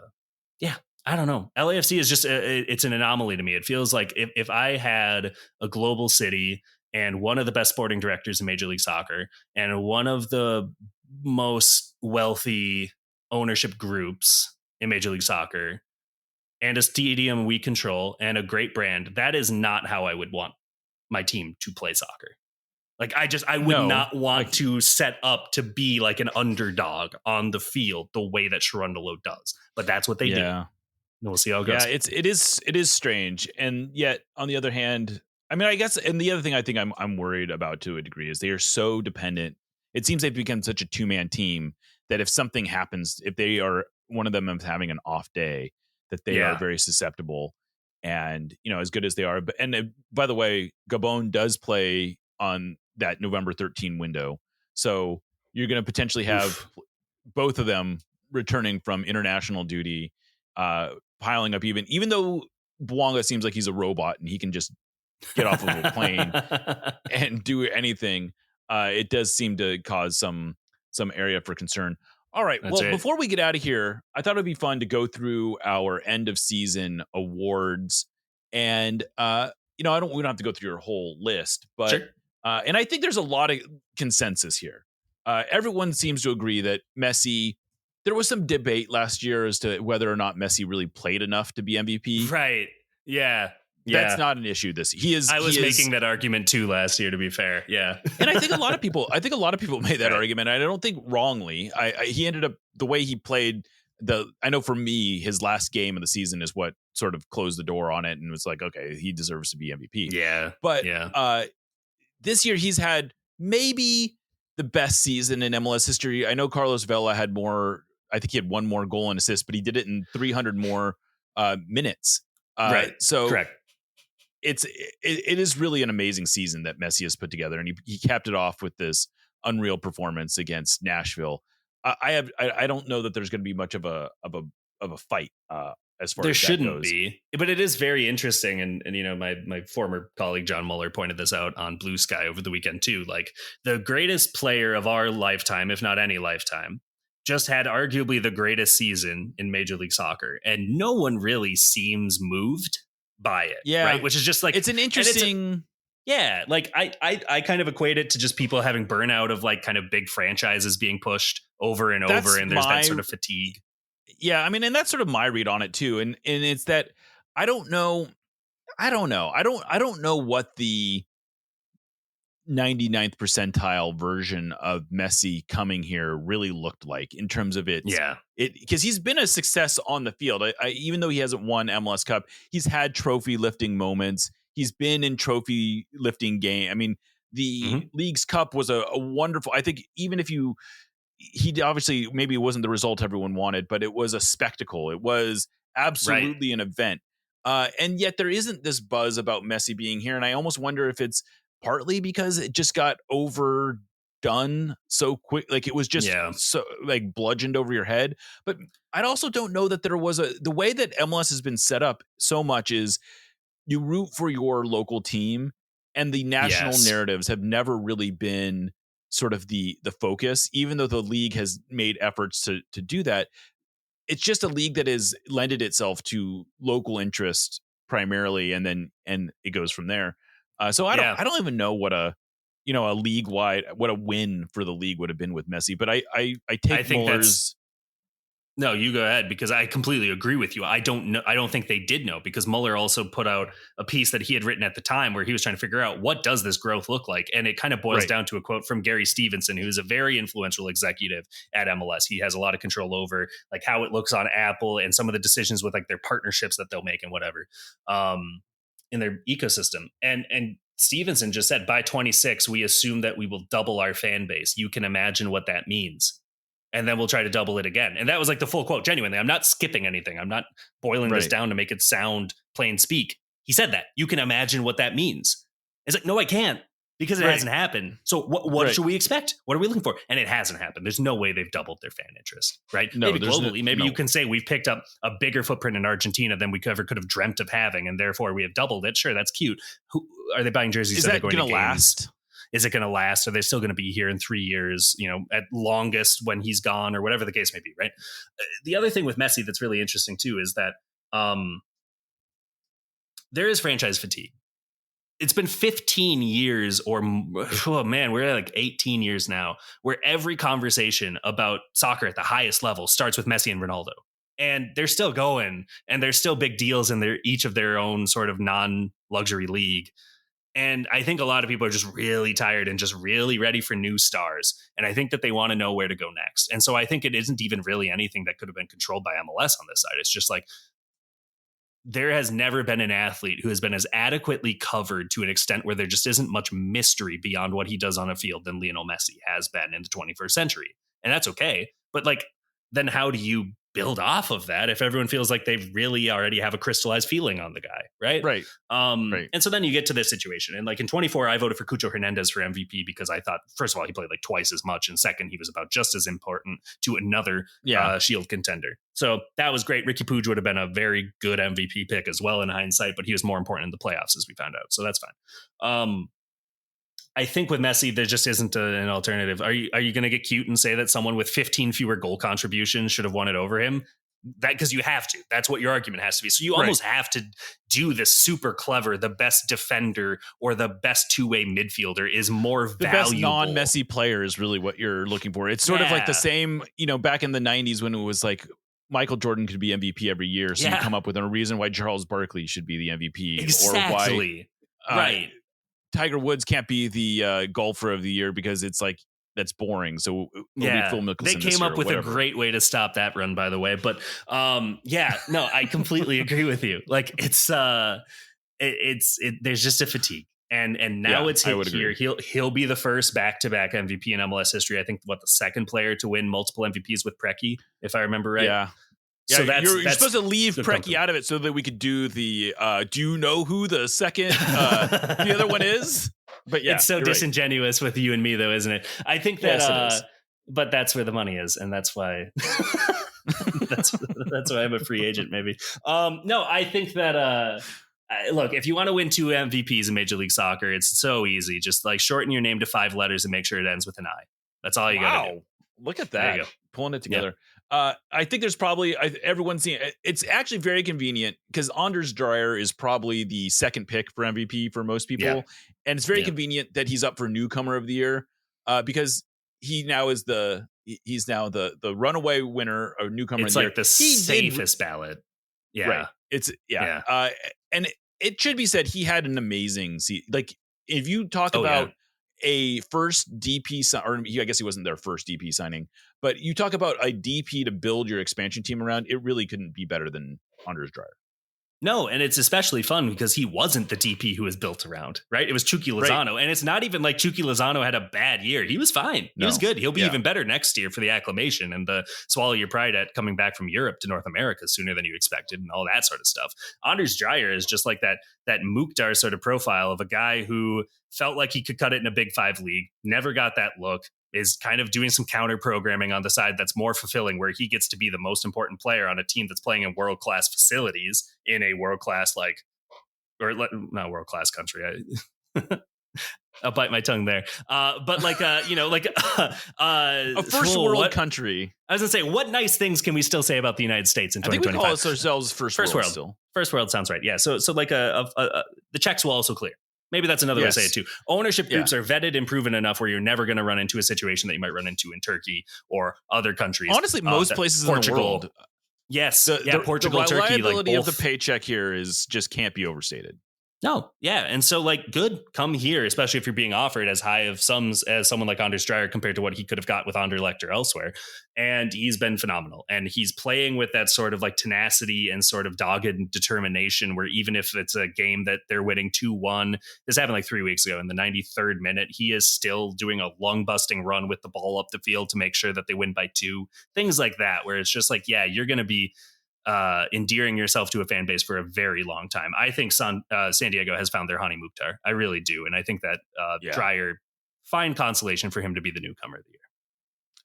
don't know. LAFC is just it's an anomaly to me. It feels like if I had a global city and one of the best sporting directors in Major League Soccer and one of the most wealthy ownership groups in Major League Soccer and a stadium we control and a great brand, that is not how I would want my team to play soccer. Like I would not want to set up to be like an underdog on the field the way that Cherundolo does. But that's what they do. And we'll see how it goes.
Yeah, it is strange. And yet on the other hand, I mean, I guess, and the other thing I think I'm worried about to a degree is they are so dependent. It seems they've become such a 2-man team that if something happens, if they are one of them is having an off day, that they are very susceptible. And as good as they are, and by the way, Gabon does play on that November 13 window, so you're going to potentially have both of them returning from international duty, piling up. Even though Bouanga seems like he's a robot and he can just get off of a plane and do anything, it does seem to cause some area for concern. All right. Before we get out of here, I thought it'd be fun to go through our end of season awards And we don't have to go through your whole list, but
Sure.
and I think there's a lot of consensus here. Everyone seems to agree that Messi. There was some debate last year as to whether or not Messi really played enough to be MVP.
Right. Yeah.
That's not an issue this. I
was making that argument too last year, to be fair. Yeah.
And I think a lot of people made that argument. I don't think wrongly. He ended up the way he played. I know for me, his last game of the season is what sort of closed the door on it and was like, okay, he deserves to be MVP.
Yeah.
But
yeah.
This year he's had maybe the best season in MLS history. I know Carlos Vela had more. I think he had one more goal and assist, but he did it in 300 more minutes.
Right.
So
correct.
It is really an amazing season that Messi has put together, and he capped it off with this unreal performance against Nashville. I don't know that there's going to be much of a fight as far
there
as
shouldn't
that goes.
be, but it is very interesting. And my former colleague John Muller pointed this out on Blue Sky over the weekend too. Like the greatest player of our lifetime, if not any lifetime, just had arguably the greatest season in Major League Soccer, and no one really seems moved by it.
Yeah.
Right. Which is just like,
it's an interesting.
Yeah. Like I kind of equate it to just people having burnout of like kind of big franchises being pushed over and over. And there's that sort of fatigue.
Yeah. I mean, and that's sort of my read on it too. And it's that I don't know what the 99th percentile version of Messi coming here really looked like in terms of because he's been a success on the field. Even though he hasn't won MLS Cup, he's had trophy lifting moments. He's been in trophy lifting game. I mean, the League's Cup was a wonderful, I think even if he obviously maybe it wasn't the result everyone wanted, but it was a spectacle. It was absolutely an event. And yet there isn't this buzz about Messi being here. And I almost wonder if it's partly because it just got overdone so quick. Like it was just so like bludgeoned over your head. But I also don't know that there was the way that MLS has been set up so much is you root for your local team, and the national narratives have never really been sort of the focus, even though the league has made efforts to do that. It's just a league that has lended itself to local interest primarily, and it goes from there. So I don't even know what a league wide, what a win for the league would have been with Messi, but I think Muller's.
No, you go ahead, because I completely agree with you. I don't know. I don't think they did know, because Muller also put out a piece that he had written at the time where he was trying to figure out what does this growth look like. And it kind of boils down to a quote from Gary Stevenson, who is a very influential executive at MLS. He has a lot of control over like how it looks on Apple and some of the decisions with like their partnerships that they'll make and whatever in their ecosystem. And Stevenson just said, by 26, we assume that we will double our fan base. You can imagine what that means. And then we'll try to double it again. And that was like the full quote. Genuinely, I'm not skipping anything. I'm not boiling this down to make it sound plain speak. He said that. You can imagine what that means. It's like, no, I can't, because it hasn't happened. So what should we expect? What are we looking for? And it hasn't happened. There's no way they've doubled their fan interest, right?
No,
maybe globally, maybe you can say we've picked up a bigger footprint in Argentina than we ever could have dreamt of having, and therefore we have doubled it. Sure, that's cute. Who are they buying jerseys?
Is that going to last?
Is it going to last? Are they still going to be here in 3 years, at longest when he's gone, or whatever the case may be, right? The other thing with Messi that's really interesting too is that there is franchise fatigue. It's been 15 years we're at like 18 years now, where every conversation about soccer at the highest level starts with Messi and Ronaldo. And they're still going, and there's still big deals in each of their own sort of non-luxury league. And I think a lot of people are just really tired and just really ready for new stars. And I think that they want to know where to go next. And so I think it isn't even really anything that could have been controlled by MLS on this side. It's just like, there has never been an athlete who has been as adequately covered to an extent where there just isn't much mystery beyond what he does on a field than Lionel Messi has been in the 21st century. And that's okay. But like, then how do you build off of that if everyone feels like they really already have a crystallized feeling on the guy, right?
Right.
And so then you get to this situation. And like in 24, I voted for Cucho Hernandez for MVP because I thought, first of all, he played like twice as much. And second, he was about just as important to another Shield contender. So that was great. Ricky Puig would have been a very good MVP pick as well in hindsight, but he was more important in the playoffs, as we found out. So that's fine. I think with Messi, there just isn't an alternative. Are you going to get cute and say that someone with 15 fewer goal contributions should have won it over him? that because you have to. That's what your argument has to be. So you almost have to do the super clever, the best defender or the best two-way midfielder is more valuable.
The best non-Messi player is really what you're looking for. It's sort of like the same, back in the 90s when it was like Michael Jordan could be MVP every year. So you come up with a reason why Charles Barkley should be the MVP.
Exactly.
Or why Tiger Woods can't be the golfer of the year because it's like, that's boring. So Phil Mickelson.
They came up with a great way to stop that run, by the way. But I completely agree with you. Like it's there's just a fatigue. And now it's hit here. He'll be the first back-to-back MVP in MLS history. I think the second player to win multiple MVPs with Preki, if I remember right.
Yeah.
So
you're supposed to leave Preki out of it so that we could do the do you know who the second the other one is? But
it's so disingenuous with you and me, though, isn't it? I think that,
yes,
but that's where the money is, and that's why that's why I'm a free agent. Maybe. No, I think that. Look, if you want to win 2 MVPs in Major League Soccer, it's so easy. Just like shorten your name to 5 letters and make sure it ends with an I. That's all you got to do.
Look at that! Pulling it together. Yeah. I think there's probably everyone's seen it. It's actually very convenient because Anders Dreyer is probably the second pick for MVP for most people, and it's very convenient that he's up for Newcomer of the Year because he's now the runaway winner or Newcomer.
It's
of the
like the safest ballot. Yeah,
right. It's and it should be said he had an amazing season. Like if you talk about a first DP or I guess he wasn't their first DP signing, but you talk about a DP to build your expansion team around, it really couldn't be better than Anders Dreyer.
No, and it's especially fun because he wasn't the DP who was built around, right? It was Chucky Lozano, and it's not even like Chucky Lozano had a bad year. He was fine. He was good. He'll be even better next year for the acclamation and the swallow your pride at coming back from Europe to North America sooner than you expected and all that sort of stuff. Anders Dreyer is just like that Mukhtar sort of profile of a guy who felt like he could cut it in a Big 5 league, never got that look, is kind of doing some counter programming on the side that's more fulfilling, where he gets to be the most important player on a team that's playing in world-class facilities in a world-class, not world-class country. I'll bite my tongue there. But
a first world country.
I was gonna say, what nice things can we still say about the United States in 2025?
I think we call ourselves first world still.
First world sounds right. Yeah. So the checks will also clear. Maybe that's another way to say it too. Ownership groups are vetted and proven enough where you're never going to run into a situation that you might run into in Turkey or other countries.
Honestly, most places
Portugal,
in the world.
Yes. Portugal,
the
Turkey.
The reliability of the paycheck here just can't be overstated.
No. Yeah. And so good, come here, especially if you're being offered as high of sums as someone like Anders Dreyer compared to what he could have got with Anderlecht or elsewhere. And he's been phenomenal. And he's playing with that sort of tenacity and sort of dogged determination where even if it's a game that they're winning 2-1, this happened 3 weeks ago in the 93rd minute, he is still doing a lung busting run with the ball up the field to make sure that they win by 2. Things like that, where it's just you're going to be endearing yourself to a fan base for a very long time. I think San Diego has found their Hani Mukhtar. I really do. And I think that Dreyer, fine consolation for him to be the newcomer of the year.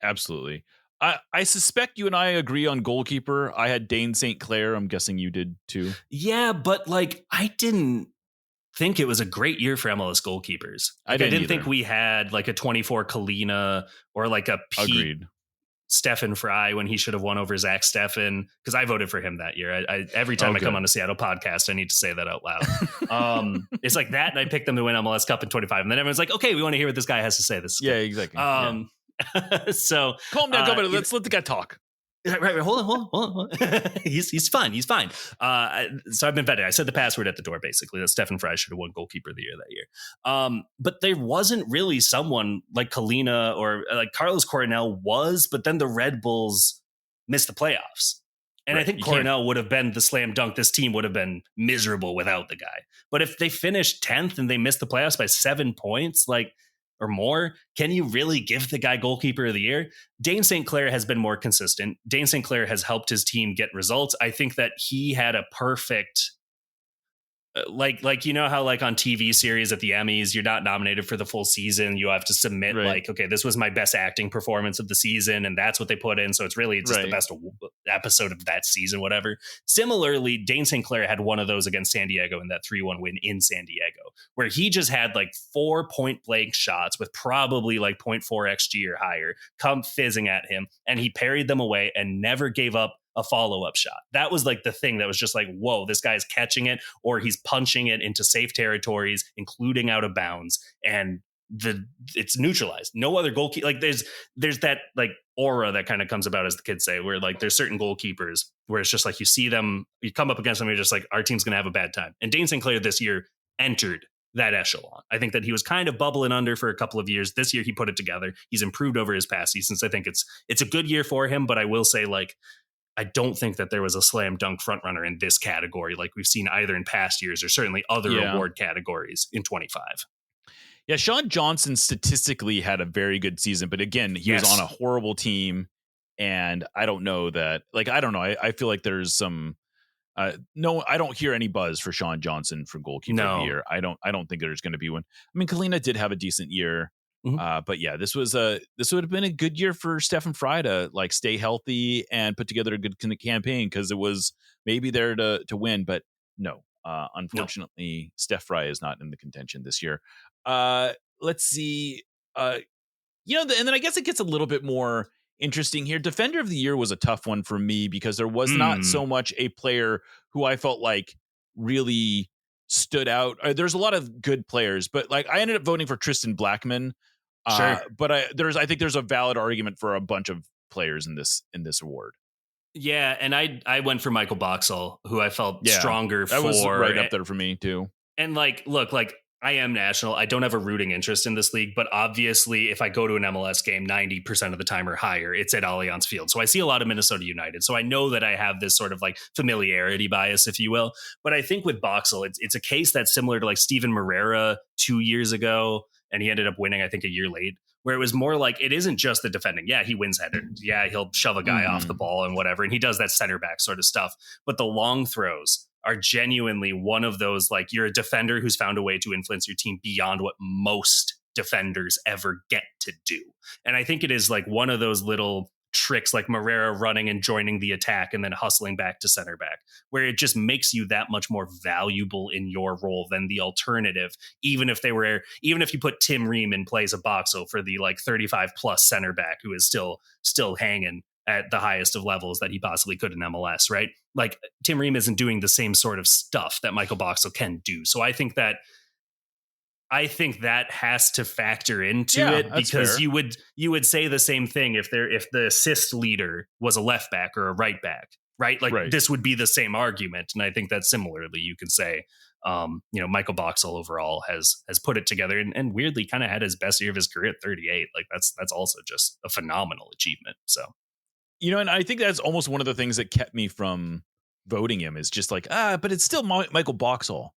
Absolutely. I suspect you and I agree on goalkeeper. I had Dane St. Clair. I'm guessing you did too.
Yeah, but I didn't think it was a great year for MLS goalkeepers. I didn't think we had a 24 Kalina or a Pete.
Agreed.
Stefan Fry when he should have won over Zach Steffen, because I voted for him that year. Every time I come on a Seattle podcast, I need to say that out loud. It's like that, and I picked them to win MLS Cup in 25, and then everyone's like, okay, we want to hear what this guy has to say. This is
good. Exactly.
So
calm down, go, let's let the guy talk.
Right. Hold on. He's fine. So I've been vetted. I said the password at the door, basically, that Stefan Fry should have won goalkeeper of the year that year. But there wasn't really someone like Kalina or Carlos Coronel was, but then the Red Bulls missed the playoffs. And I think Coronel would have been the slam dunk. This team would have been miserable without the guy. But if they finished 10th and they missed the playoffs by 7 points, or more, can you really give the guy goalkeeper of the year? Dane St. Clair has been more consistent. Dane St. Clair has helped his team get results. I think that he had a perfect, how on TV series at the Emmys, you're not nominated for the full season. You have to submit okay, this was my best acting performance of the season. And that's what they put in. So it's really just the best episode of that season, whatever. Similarly, Dane St. Clair had one of those against San Diego in that 3-1 win in San Diego, where he just had 4 point blank shots with probably 0.4 XG or higher come fizzing at him. And he parried them away and never gave up a follow-up shot. That was like the thing that was just like, whoa, this guy's catching it, or he's punching it into safe territories, including out of bounds, and it's neutralized. No other goalkeeper, like there's that like aura that kind of comes about, as the kids say, where like there's certain goalkeepers where it's just like you see them, you come up against them, you're just like, our team's gonna have a bad time. And Dane Sinclair this year entered that echelon. I think that he was kind of bubbling under for a couple of years. This year he put it together. He's improved over his past seasons. I think it's a good year for him, but I will say, like, I don't think that there was a slam dunk frontrunner in this category like we've seen either in past years or certainly other award categories in 25.
Yeah, Sean Johnson statistically had a very good season, but again, he was on a horrible team, and I don't know that. Like, I don't know. I feel like there's some. No, I don't hear any buzz for Sean Johnson for goalkeeper of the year. I don't think there's going to be one. I mean, Kalina did have a decent year, but yeah, this would have been a good year for Stefan Frey to like stay healthy and put together a good campaign, because it was maybe there to win, but no. Unfortunately, Steph Frey is not in the contention this year. Let's see. And then I guess it gets a little bit more interesting here. Defender of the year was a tough one for me because there was not so much a player who I felt like really stood out. There's a lot of good players, but like I ended up voting for Tristan Blackman. Sure. But I think there's a valid argument for a bunch of players in this award.
Yeah, and I went for Michael Boxall, who I felt stronger for.
That was right up there for me too.
And like, look, like I am national. I don't have a rooting interest in this league, but obviously if I go to an MLS game 90% of the time or higher, it's at Allianz Field. So I see a lot of Minnesota United. So I know that I have this sort of like familiarity bias, if you will. But I think with Boxall, it's a case that's similar to like Steven Moreira 2 years ago, and he ended up winning, I think, a year late, where it was more like, it isn't just the defending. Yeah, he wins headers. Yeah, he'll shove a guy off the ball and whatever. And he does that center back sort of stuff. But the long throws are genuinely one of those, like, you're a defender who's found a way to influence your team beyond what most defenders ever get to do. And I think it is like one of those little tricks, like Moreira running and joining the attack and then hustling back to center back, where it just makes you that much more valuable in your role than the alternative. Even if you put Tim Ream in place of Boxall for the like 35 plus center back who is still hanging at the highest of levels that he possibly could in MLS, right? Like Tim Ream isn't doing the same sort of stuff that Michael Boxall can do. So I think that has to factor into it, because fair. you would say the same thing if the assist leader was a left back or a right back, right? Like this would be the same argument. And I think that similarly you can say, Michael Boxall overall has put it together and weirdly kind of had his best year of his career at 38. Like that's also just a phenomenal achievement. So,
and I think that's almost one of the things that kept me from voting him is just like, but it's still Michael Boxall.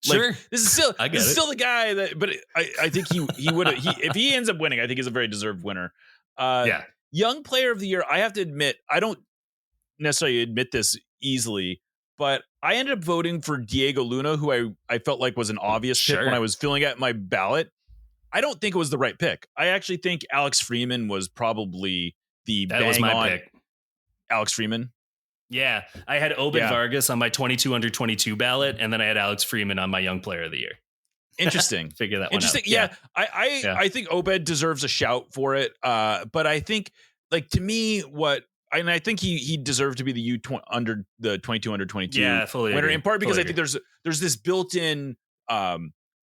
Sure, like, this is still the guy that, but I think he would if he ends up winning, I think he's a very deserved winner. Young player of the year. I have to admit, I don't necessarily admit this easily, but I ended up voting for Diego Luna, who I felt like was an obvious pick when I was filling out my ballot. I don't think it was the right pick. I actually think Alex Freeman was probably that was my pick. Alex Freeman.
Yeah, I had Obed Vargas on my 22 under 22 ballot, and then I had Alex Freeman on my Young Player of the Year.
Interesting.
Figure that one out.
Yeah. I think Obed deserves a shout for it. But I think, like, to me, I think he deserved to be the under the 22 under 22
fully
winner,
agree.
in part because
fully
I think there's this built-in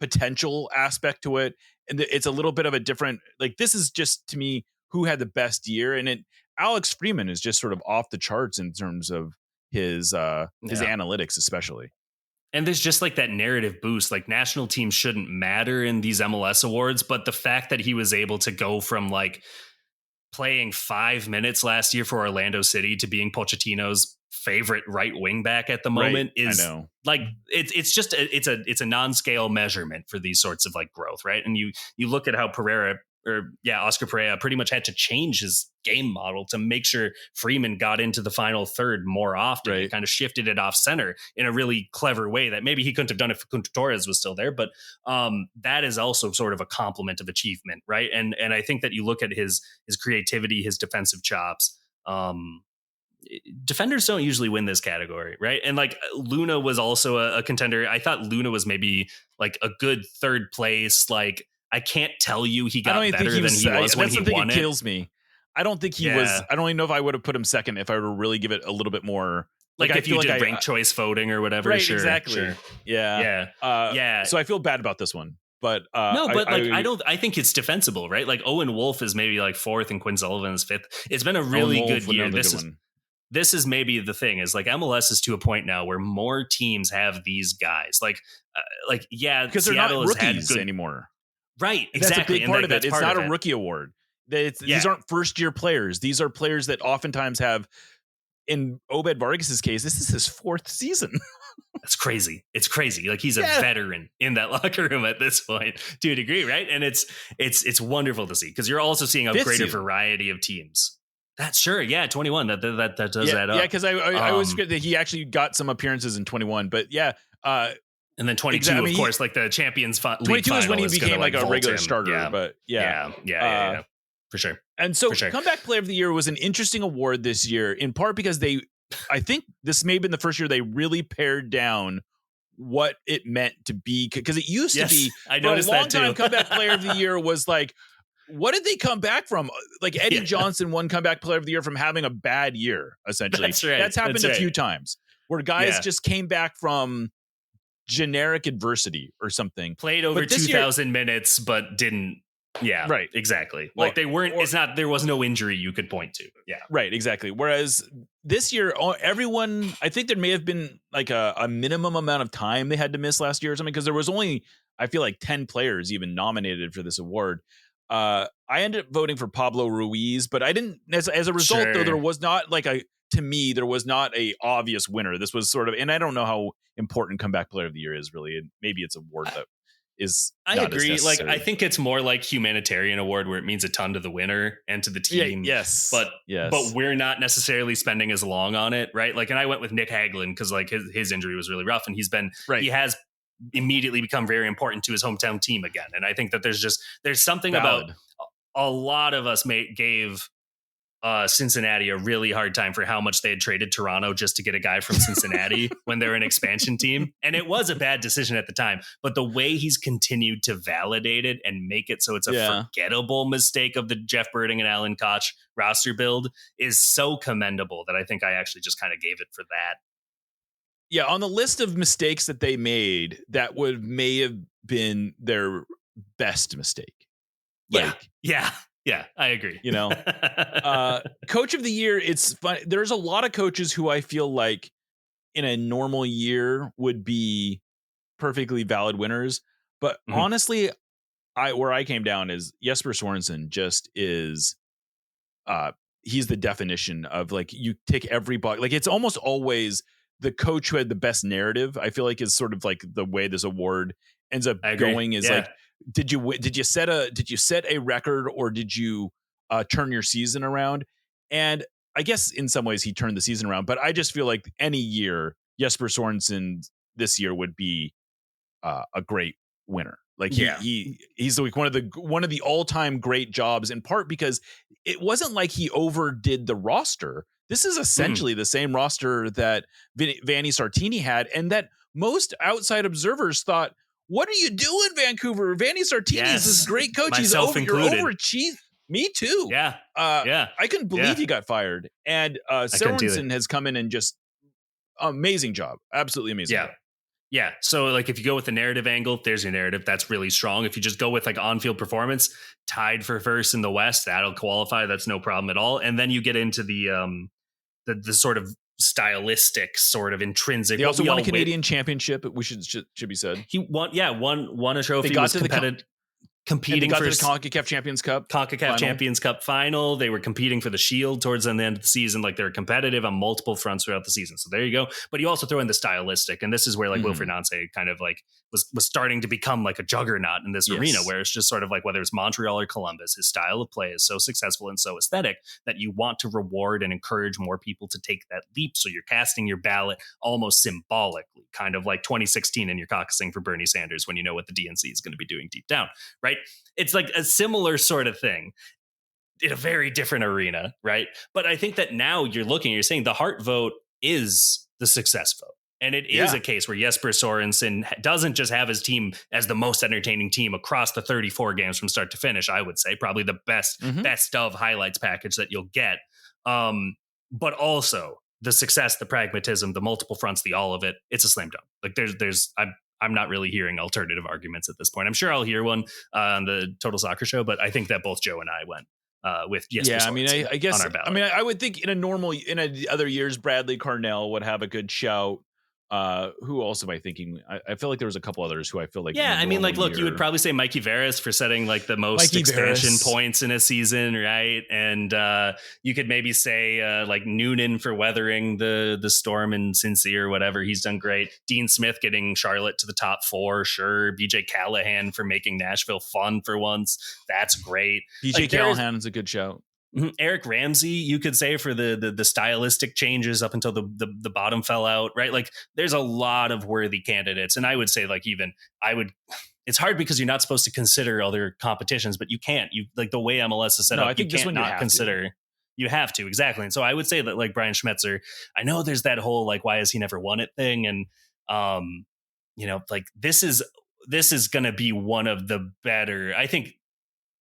potential aspect to it, and it's a little bit of a different, like, this is just, to me, who had the best year, and Alex Freeman is just sort of off the charts in terms of his analytics, especially.
And there's just like that narrative boost, like national teams shouldn't matter in these MLS awards, but the fact that he was able to go from like playing 5 minutes last year for Orlando City to being Pochettino's favorite right wing back at the moment is like, it's a non-scale measurement for these sorts of like growth. Right. And you look at how Oscar Pereira pretty much had to change his game model to make sure Freeman got into the final third more often. He kind of shifted it off center in a really clever way that maybe he couldn't have done if Kunta Torres was still there. But that is also sort of a compliment of achievement, right? And I think that you look at his creativity, his defensive chops. Defenders don't usually win this category, right? And like Luna was also a contender. I thought Luna was maybe like a good third place. Like, I can't tell you he got better than he was when he won it.
Kills me. I don't think he was. I don't even know if I would have put him second if I were to really give it a little bit more.
Like
I
if you
feel
did
like
ranked choice voting or whatever.
Right,
Sure,
exactly.
Sure.
Yeah.
Yeah.
So I feel bad about this one. But
I think it's defensible, right? Like Owen Wolf is maybe like fourth and Quinn Sullivan is fifth. It's been a really good year. This is maybe the thing is like MLS is to a point now where more teams have these guys. Because
they're not rookies anymore.
Right, exactly.
That's a big part of it. It's not a rookie award. These aren't first year players. These are players that oftentimes have. In Obed Vargas's case, this is his fourth season.
That's crazy. It's crazy. Like he's a veteran in that locker room at this point to a degree, right? And it's wonderful to see because you're also seeing a greater variety of teams. That's sure, yeah, 21. That does add up.
Yeah, because I was good that he actually got some appearances in 21, but yeah.
And then 22, of course, like the Champions League
22 is when he became like a regular starter.
Yeah.
But
yeah. For sure.
And so Comeback Player of the Year was an interesting award this year, in part because I think this may have been the first year they really pared down what it meant to be. Because it used to be,
I noticed
for a long
that too.
time, Comeback Player of the Year was like, what did they come back from? Like Eddie Johnson won Comeback Player of the Year from having a bad year, essentially.
That's right.
That's happened a few times where guys just came back from generic adversity or something.
Played over 2,000 minutes, but didn't. Yeah, right. Exactly. Like they weren't. There was no injury you could point to. Yeah,
right. Exactly. Whereas this year, everyone, I think there may have been like a minimum amount of time they had to miss last year or something because there was only, I feel like 10 players even nominated for this award. I ended up voting for Pablo Ruiz, but I didn't. As a result, though, there was not like to me, there was not a obvious winner. This was sort of, and I don't know how important Comeback Player of the Year is really. And maybe it's a award that. I
agree. Like, I think it's more like humanitarian award where it means a ton to the winner and to the team. But we're not necessarily spending as long on it. Right. Like, and I went with Nick Hagelin because like his injury was really rough and he has immediately become very important to his hometown team again. And I think that there's something about a lot of us gave Cincinnati a really hard time for how much they had traded Toronto just to get a guy from Cincinnati when they're an expansion team. And it was a bad decision at the time, but the way he's continued to validate it and make it so it's a forgettable mistake of the Jeff Birding and Alan Koch roster build is so commendable that I think I actually just kind of gave it for that.
Yeah. On the list of mistakes that they made, that may have been their best mistake.
Yeah, I agree.
You know, Coach of the Year. It's fun. There's a lot of coaches who I feel like in a normal year would be perfectly valid winners. But honestly, where I came down is Jesper Sorensen just is, he's the definition of like, you tick every box. Like it's almost always the coach who had the best narrative. I feel like is sort of like the way this award ends up going is like, did you set a record or did you turn your season around? And I guess in some ways he turned the season around, but I just feel like any year Jesper Sorensen this year would be a great winner. Like he's like one of the all-time great jobs, in part because it wasn't like he overdid the roster. This is essentially the same roster that Vanni Sartini had, and that most outside observers thought, what are you doing, Vancouver? Vanni Sartini is this great coach. You're overachieved. Me too.
Yeah.
I couldn't believe he got fired. And Sorensen has come in and just amazing job. Absolutely amazing job.
Yeah. So like if you go with the narrative angle, there's your narrative. That's really strong. If you just go with like on-field performance, tied for first in the West, that'll qualify. That's no problem at all. And then you get into the sort of stylistic, sort of intrinsic.
He also won a Canadian championship. We should be said.
He won a trophy.
They got to
competing for the
CONCACAF Champions Cup.
Champions Cup final. They were competing for the Shield towards the end of the season. Like they were competitive on multiple fronts throughout the season. So there you go. But you also throw in the stylistic, and this is where like Wilfried Nancy kind of like was starting to become like a juggernaut in this arena, where it's just sort of like whether it's Montreal or Columbus, his style of play is so successful and so aesthetic that you want to reward and encourage more people to take that leap. So you're casting your ballot almost symbolically, kind of like 2016 and you're caucusing for Bernie Sanders when you know what the DNC is going to be doing deep down, right? It's like a similar sort of thing in a very different arena, right? But I think that now you're saying the heart vote is the success vote. And it is a case where Jesper Sorensen doesn't just have his team as the most entertaining team across the 34 games from start to finish. I would say probably the best of highlights package that you'll get. But also the success, the pragmatism, the multiple fronts, the all of it. It's a slam dunk. Like I'm not really hearing alternative arguments at this point. I'm sure I'll hear one on the Total Soccer Show, but I think that both Joe and I went with Jesper Sorensen.
I mean, I guess
on our ballot.
I mean, I would think in other years, Bradley Carnell would have a good shout. Who else am I thinking? I feel like there was a couple others who I feel like.
Yeah, I mean, like, look, you would probably say Mikey Veras for setting like the most expansion points in a season, right? And you could maybe say like Noonan for weathering the storm and Sincere, whatever. He's done great. Dean Smith getting Charlotte to the top 4, sure. BJ Callahan for making Nashville fun for once. That's great.
BJ Callahan is a good shout.
Eric Ramsey, you could say, for the stylistic changes up until the bottom fell out, right? Like there's a lot of worthy candidates. And I would say it's hard because you're not supposed to consider other competitions, but you can't. You like the way MLS is set up,
I think
you can't not consider. You have to, exactly. And so I would say that like Brian Schmetzer, I know there's that whole like why has he never won it thing, and like this is going to be one of the better. I think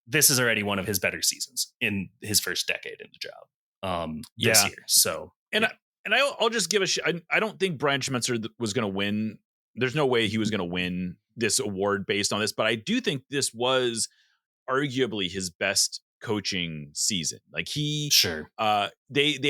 this is already one of his better seasons in his first decade in the job this year. So,
I'll just give I don't think Brian Schmetzer was going to win. There's no way he was going to win this award based on this, but I do think this was arguably his best coaching season. Like they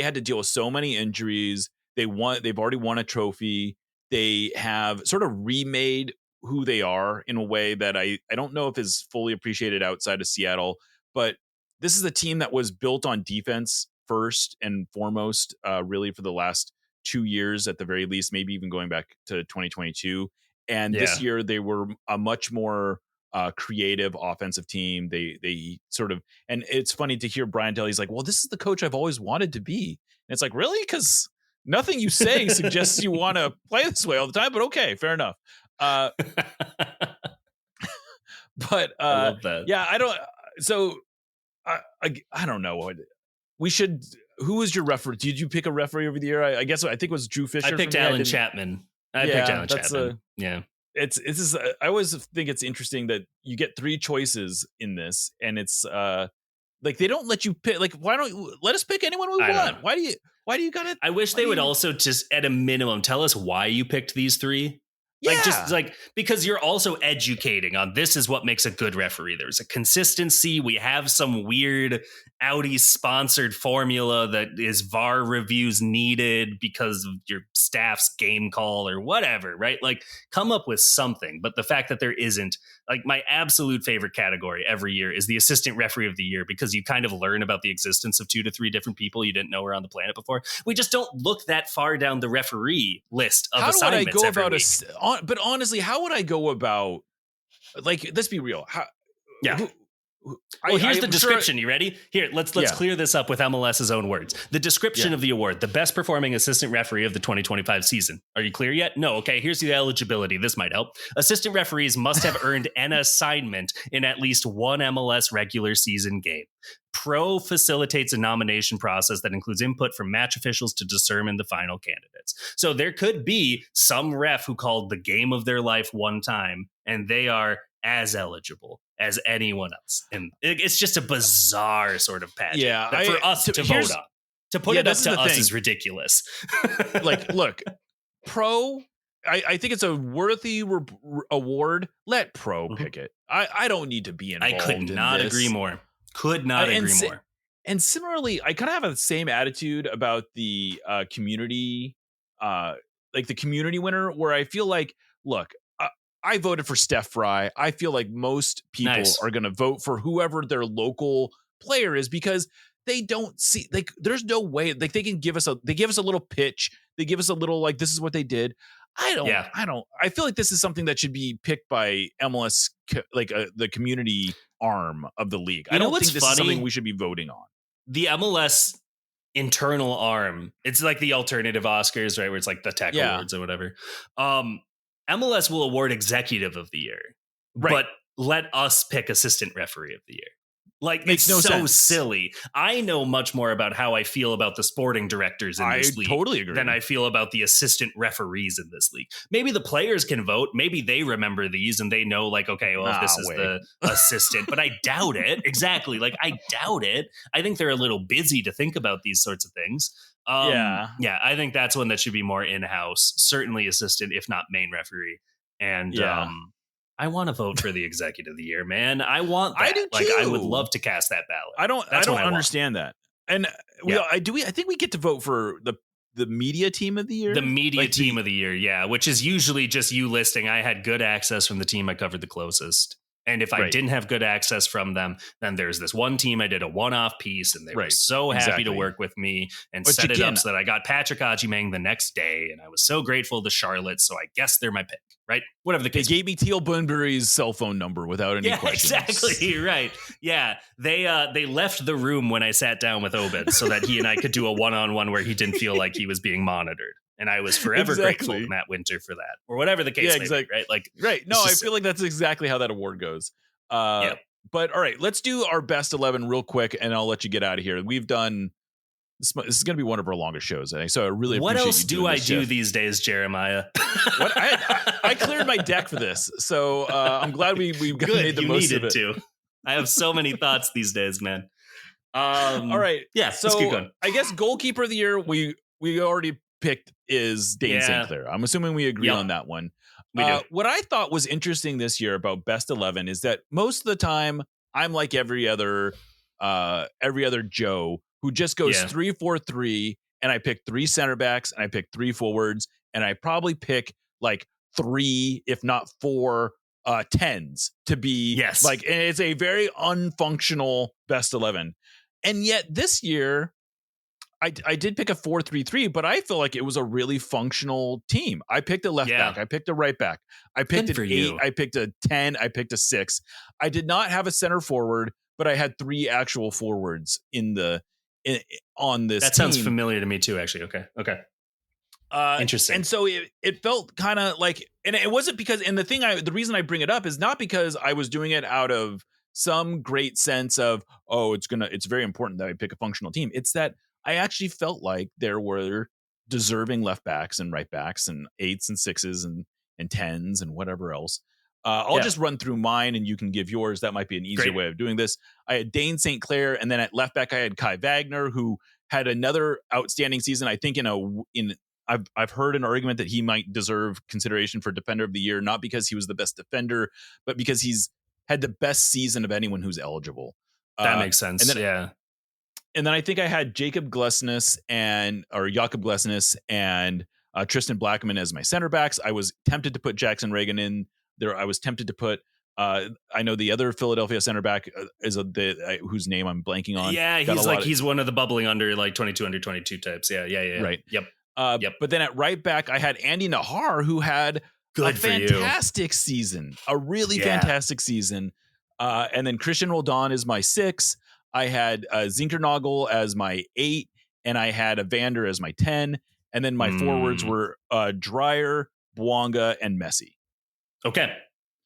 had to deal with so many injuries. They've already won a trophy. They have sort of remade who they are in a way that I don't know if is fully appreciated outside of Seattle, but this is a team that was built on defense first and foremost, really for the last 2 years at the very least, maybe even going back to 2022. And this year they were a much more creative offensive team. They sort of, and it's funny to hear Brian tell, he's like, well, this is the coach I've always wanted to be. And it's like, really? Because nothing you say suggests you want to play this way all the time, but okay, fair enough. But
I love that.
Yeah, I don't. So I don't know what we should. Who was your referee? Did you pick a referee over the year? I guess I think it was Drew Fisher.
I picked Alan Chapman.
It's I always think it's interesting that you get 3 choices in this, and it's like they don't let you pick. Like, why don't you let us pick anyone we want? Why do you gotta?
I wish they would also just at a minimum tell us why you picked these 3. Because you're also educating on this is what makes a good referee. There's a consistency. We have some weird Audi sponsored formula that is VAR reviews needed because of your staff's game call or whatever, right? Like come up with something. But the fact that there isn't, like my absolute favorite category every year is the assistant referee of the year, because you kind of learn about the existence of 2 to 3 different people you didn't know were on the planet before. We just don't look that far down the referee list of assignments.
How would I go about but honestly, how would I go about, like, let's be real.
Here's the description. You ready? Here, let's clear this up with MLS's own words. The description of the award: the best performing assistant referee of the 2025 season. Are you clear yet? No. Okay, here's the eligibility. This might help. Assistant referees must have earned an assignment in at least one MLS regular season game. Pro facilitates a nomination process that includes input from match officials to determine the final candidates. So there could be some ref who called the game of their life one time, and they are as eligible as anyone else. And it's just a bizarre sort of pageant for us to vote on. To put it up to us is ridiculous.
Like, look, Pro, I think it's a worthy award. Let Pro pick it. I don't need to be involved.
I could not agree more. Could not agree more.
And similarly, I kind of have the same attitude about the community, like the community winner, where I feel like, look, I voted for Steph Fry. I feel like most people are going to vote for whoever their local player is, because they don't see, like, there's no way, like, they give us a little pitch. They give us a little, like, this is what they did. I feel like this is something that should be picked by MLS, like the community arm of the league. I don't think this is something we should be voting on.
The MLS internal arm, it's like the alternative Oscars, right? Where it's like the tech awards or whatever. MLS will award executive of the year, but let us pick assistant referee of the year. Like,
Makes
it's
no
so
sense.
silly. I know much more about how I feel about the sporting directors in this league
totally agree.
than I feel about the assistant referees in this league. Maybe the players can vote. Maybe they remember these and they know, like, okay, well, if this is the assistant, but I doubt it. Exactly. Like, I doubt it. I think they're a little busy to think about these sorts of things. Yeah, I think that's one that should be more in-house. Certainly assistant, if not main referee. And I want to vote for the executive of the year, man. I want that.
I do too.
Like, I would love to cast that ballot.
I don't understand that. And I think we get to vote for the media team of the year.
The media team of the year, yeah, which is usually just you listing, I had good access from the team I covered the closest. And if I didn't have good access from them, then there's this one team I did a one-off piece, and they were so happy to work with me and set it up so that I got Patrick Ajimang the next day, and I was so grateful to Charlotte, so I guess they're my pick, right? Whatever the case.
They gave me Teal Bunbury's cell phone number without any questions.
Exactly, right. Yeah, they left the room when I sat down with Obed so that he and I could do a one-on-one where he didn't feel like he was being monitored. And I was forever grateful to Matt Winter for that, or whatever the case may be, right? Like,
No, I feel like that's exactly how that award goes. But all right, let's do our best 11 real quick, and I'll let you get out of here. We've done this is going to be one of our longest shows, I think. So I really appreciate
what else
you
do I do these days, Jeremiah?
What I cleared my deck for this, so I'm glad we made the most of it.
To. I have so many thoughts these days, man.
All right,
so let's keep going.
I guess goalkeeper of the year we already picked is Dane St. Clair. I'm assuming we agree on that one. What I thought was interesting this year about best 11 is that most of the time I'm like every other Joe who just goes 3-4-3, and I pick 3 center backs and I pick 3 forwards, and I probably pick like 3, if not 4 10s to be like, and it's a very unfunctional best 11. And yet this year I did pick a 4-3-3, but I feel like it was a really functional team. I picked a left back. I picked a right back. I picked an 8. I picked a 10. I picked a 6. I did not have a center forward, but I had 3 actual forwards on this
That
team.
sounds familiar to me too, actually. Okay. Interesting.
And so it felt kind of like, and it wasn't because, and the reason I bring it up is not because I was doing it out of some great sense of, it's very important that I pick a functional team. It's that I actually felt like there were deserving left backs and right backs and 8s and 6s and 10s and whatever else. I'll just run through mine and you can give yours. That might be an easier way of doing this. I had Dane St. Clair, and then at left back I had Kai Wagner, who had another outstanding season. I think I've heard an argument that he might deserve consideration for defender of the year, not because he was the best defender, but because he's had the best season of anyone who's eligible.
That makes sense.
And then I think I had Jakob Glesnes and Tristan Blackman as my center backs. I was tempted to put Jackson Reagan in there. I was tempted to put I know the other Philadelphia center back is whose name I'm blanking on.
Yeah, he's one of the bubbling under like 22 under 22 types. Yeah.
Right.
Yep.
But then at right back I had Andy Nahar, who had a fantastic season, a really fantastic season. And then Christian Roldan is my 6. I had Zinkernagel as my 8, and I had Evander as my 10. And then my forwards were Dreyer, Bouanga, and Messi.
Okay.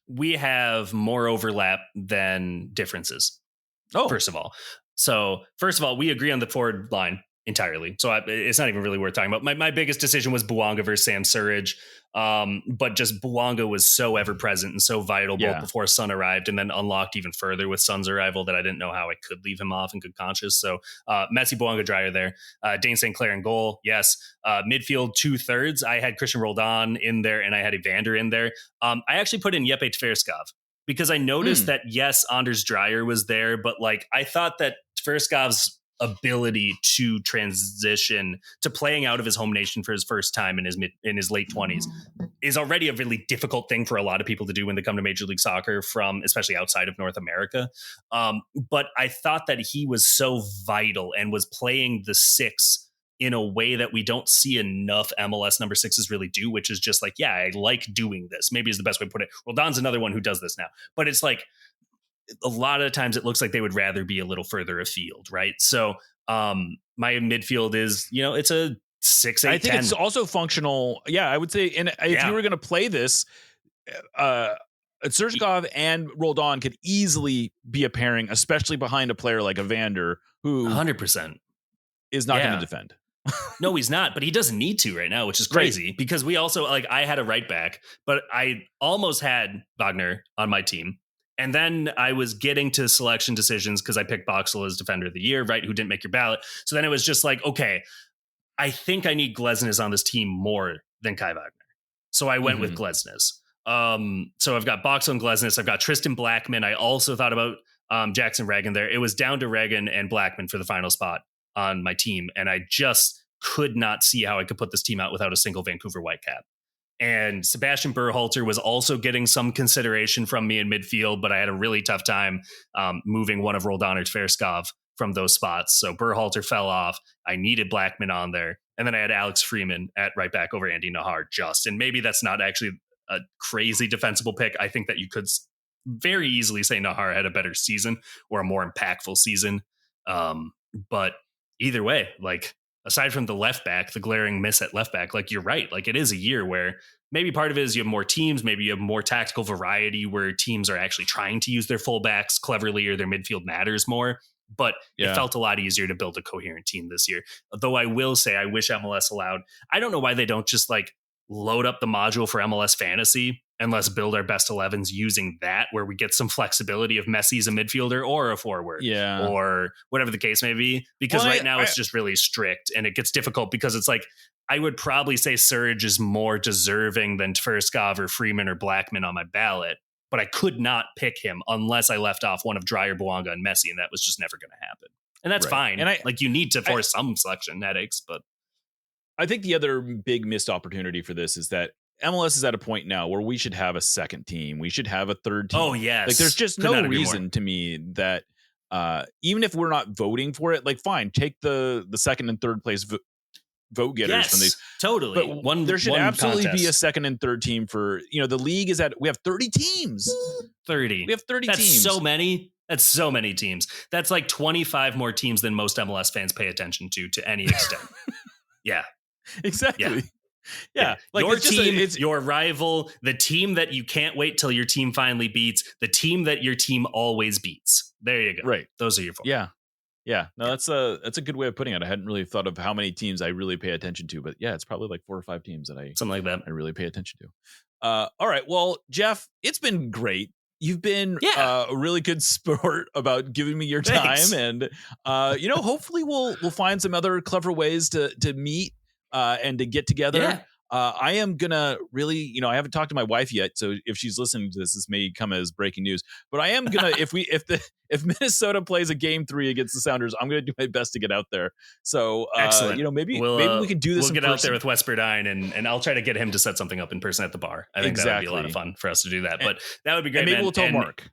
We have more overlap than differences. First of all. So, first of all, we agree on the forward line entirely. So it's not even really worth talking about. My biggest decision was Bouanga versus Sam Surridge. But just Bouanga was so ever present and so vital both before Son arrived, and then unlocked even further with Son's arrival that I didn't know how I could leave him off in good conscience. So Messi, Bouanga, Dreyer there. Dane St. Clair in goal. Yes. Midfield 2/3. I had Christian Roldan in there and I had Evander in there. I actually put in Jeppe Tverskov because I noticed that, yes, Anders Dreyer was there, but like I thought that Tverskov's ability to transition to playing out of his home nation for his first time in his late 20s is already a really difficult thing for a lot of people to do when they come to Major League Soccer from especially outside of North America. But I thought that he was so vital and was playing the 6 in a way that we don't see enough MLS number 6s really do, which is just like, yeah, I like doing this. Maybe is the best way to put it. Well, Don's another one who does this now, but it's like, a lot of times it looks like they would rather be a little further afield, right? So my midfield is, it's a 6, 8,
I think
10.
it's also functional. Yeah, I would say, and if you were going to play this, Sergov and Roldan could easily be a pairing, especially behind a player like Evander, who
100%
is not going to defend.
No, he's not, but he doesn't need to right now, which is crazy because we also, like, I had a right back, but I almost had Wagner on my team. And then I was getting to selection decisions because I picked Boxall as defender of the year, right? Who didn't make your ballot. So then it was just like, okay, I think I need Glesnes on this team more than Kai Wagner. So I went with Glesnes. So I've got Boxall and Glesnes. I've got Tristan Blackman. I also thought about Jackson Reagan there. It was down to Reagan and Blackman for the final spot on my team. And I just could not see how I could put this team out without a single Vancouver Whitecap. And Sebastian Berhalter was also getting some consideration from me in midfield, but I had a really tough time moving one of Roldan or Tverskov from those spots. So Berhalter fell off. I needed Blackman on there. And then I had Alex Freeman at right back over Andy Nahar and maybe that's not actually a crazy defensible pick. I think that you could very easily say Nahar had a better season or a more impactful season. But either way, like, aside from the left back, the glaring miss at left back, like, you're right. Like, it is a year where maybe part of it is you have more teams, maybe you have more tactical variety where teams are actually trying to use their fullbacks cleverly or their midfield matters more. But it felt a lot easier to build a coherent team this year. Though I will say, I wish MLS allowed, I don't know why they don't just like load up the module for MLS Fantasy and let's build our best 11s using that, where we get some flexibility if Messi's a midfielder or a forward or whatever the case may be. Because right now it's just really strict and it gets difficult because it's like, I would probably say Surge is more deserving than Tverskov or Freeman or Blackman on my ballot, but I could not pick him unless I left off one of Dreyer, Bouanga, and Messi, and that was just never going to happen. And that's fine. And you need to force some selection headaches, but
I think the other big missed opportunity for this is that MLS is at a point now where we should have a second team. We should have a third team.
Oh, yes.
Like, there's just no reason to me that even if we're not voting for it, like, fine, take the second and third place vote getters from these.
Totally.
But there should absolutely be a second and third team for, the league is at, we have 30 teams.
30.
We have 30 teams.
That's so many. That's so many teams. That's like 25 more teams than most MLS fans pay attention to any extent. Yeah.
Exactly. Yeah.
Like, your team, your rival, the team that you can't wait till your team finally beats, the team that your team always beats. There you go.
Right.
Those are your four.
Yeah. Yeah. No, that's a good way of putting it. I hadn't really thought of how many teams I really pay attention to, but yeah, it's probably like 4 or 5 teams that
something like that
I really pay attention to. All right. Well, Jeff, it's been great. You've been a really good sport about giving me your time. Thanks. And hopefully we'll find some other clever ways to meet and to get together.
Yeah.
I am gonna really, I haven't talked to my wife yet, so if she's listening to this may come as breaking news. But I am gonna, if Minnesota plays a game 3 against the Sounders, I'm gonna do my best to get out there. So,
excellent.
Maybe we can do this.
We'll get out there with Wes Burdine, and I'll try to get him to set something up in person at the bar. I think that would be a lot of fun for us to do that. But that would be great.
And maybe we'll tell Mark.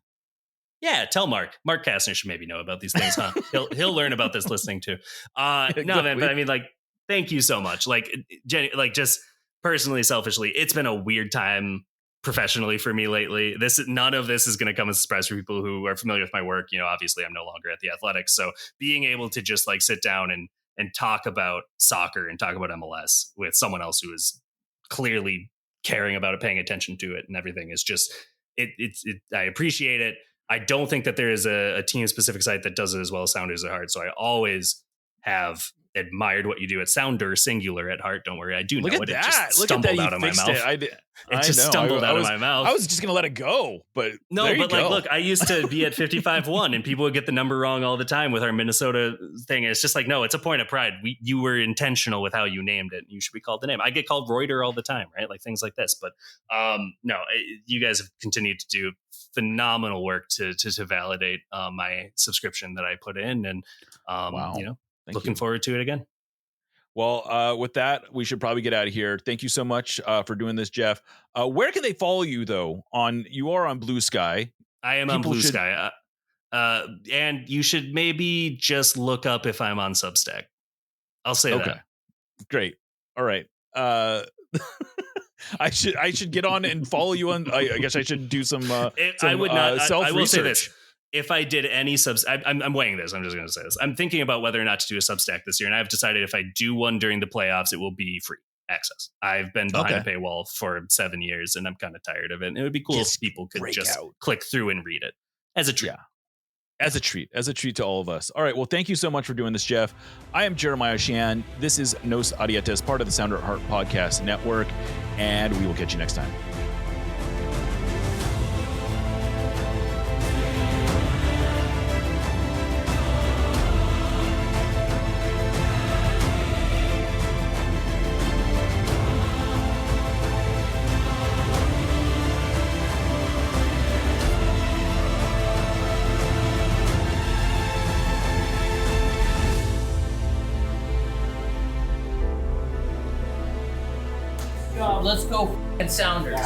Yeah, tell Mark. Mark Kastner should maybe know about these things, huh? he'll learn about this listening too. No, man, but I mean, like, thank you so much. Like, Jenny, like, just personally, selfishly, it's been a weird time professionally for me lately. None of this is going to come as a surprise for people who are familiar with my work. Obviously I'm no longer at the Athletics. So being able to just like sit down and talk about soccer and talk about MLS with someone else who is clearly caring about it, paying attention to it and everything is just, I appreciate it. I don't think that there is a team specific site that does it as well as Sounders at Heart. So I always have admired what you do at Sounder singular at heart. Don't worry, I do know it. It just stumbled out of my mouth. It just stumbled out of my mouth.
I was just gonna let it go, but
no. But like, look, I used to be at 55-1, and people would get the number wrong all the time with our Minnesota thing. It's just like, no, it's a point of pride. You were intentional with how you named it. You should be called the name. I get called Rueter all the time, right? Like things like this. But no, you guys have continued to do phenomenal work to validate my subscription that I put in, and
wow.
Looking forward to it again.
Well, with that, we should probably get out of here. Thank you so much for doing this, Jeff. Where can they follow you, though? You are on Blue Sky.
I am on Blue Sky. And you should maybe just look up if I'm on Substack. I'll say that.
Great. All right. I should get on and follow you on. I guess I should do some
I would not.
Self-research.
I will say this. If I did any I'm weighing this. I'm just going to say this. I'm thinking about whether or not to do a Substack this year. And I've decided if I do one during the playoffs, it will be free. access. I've been behind a paywall for 7 years, and I'm kind of tired of it. And it would be cool if people could just click through and read it as a treat.
Yeah. As a treat to all of us. All right. Well, thank you so much for doing this, Jeff. I am Jeremiah Shan. This is Nos Audietas, part of the Sounder at Heart Podcast Network, and we will catch you next time.
Let's go, Sounders.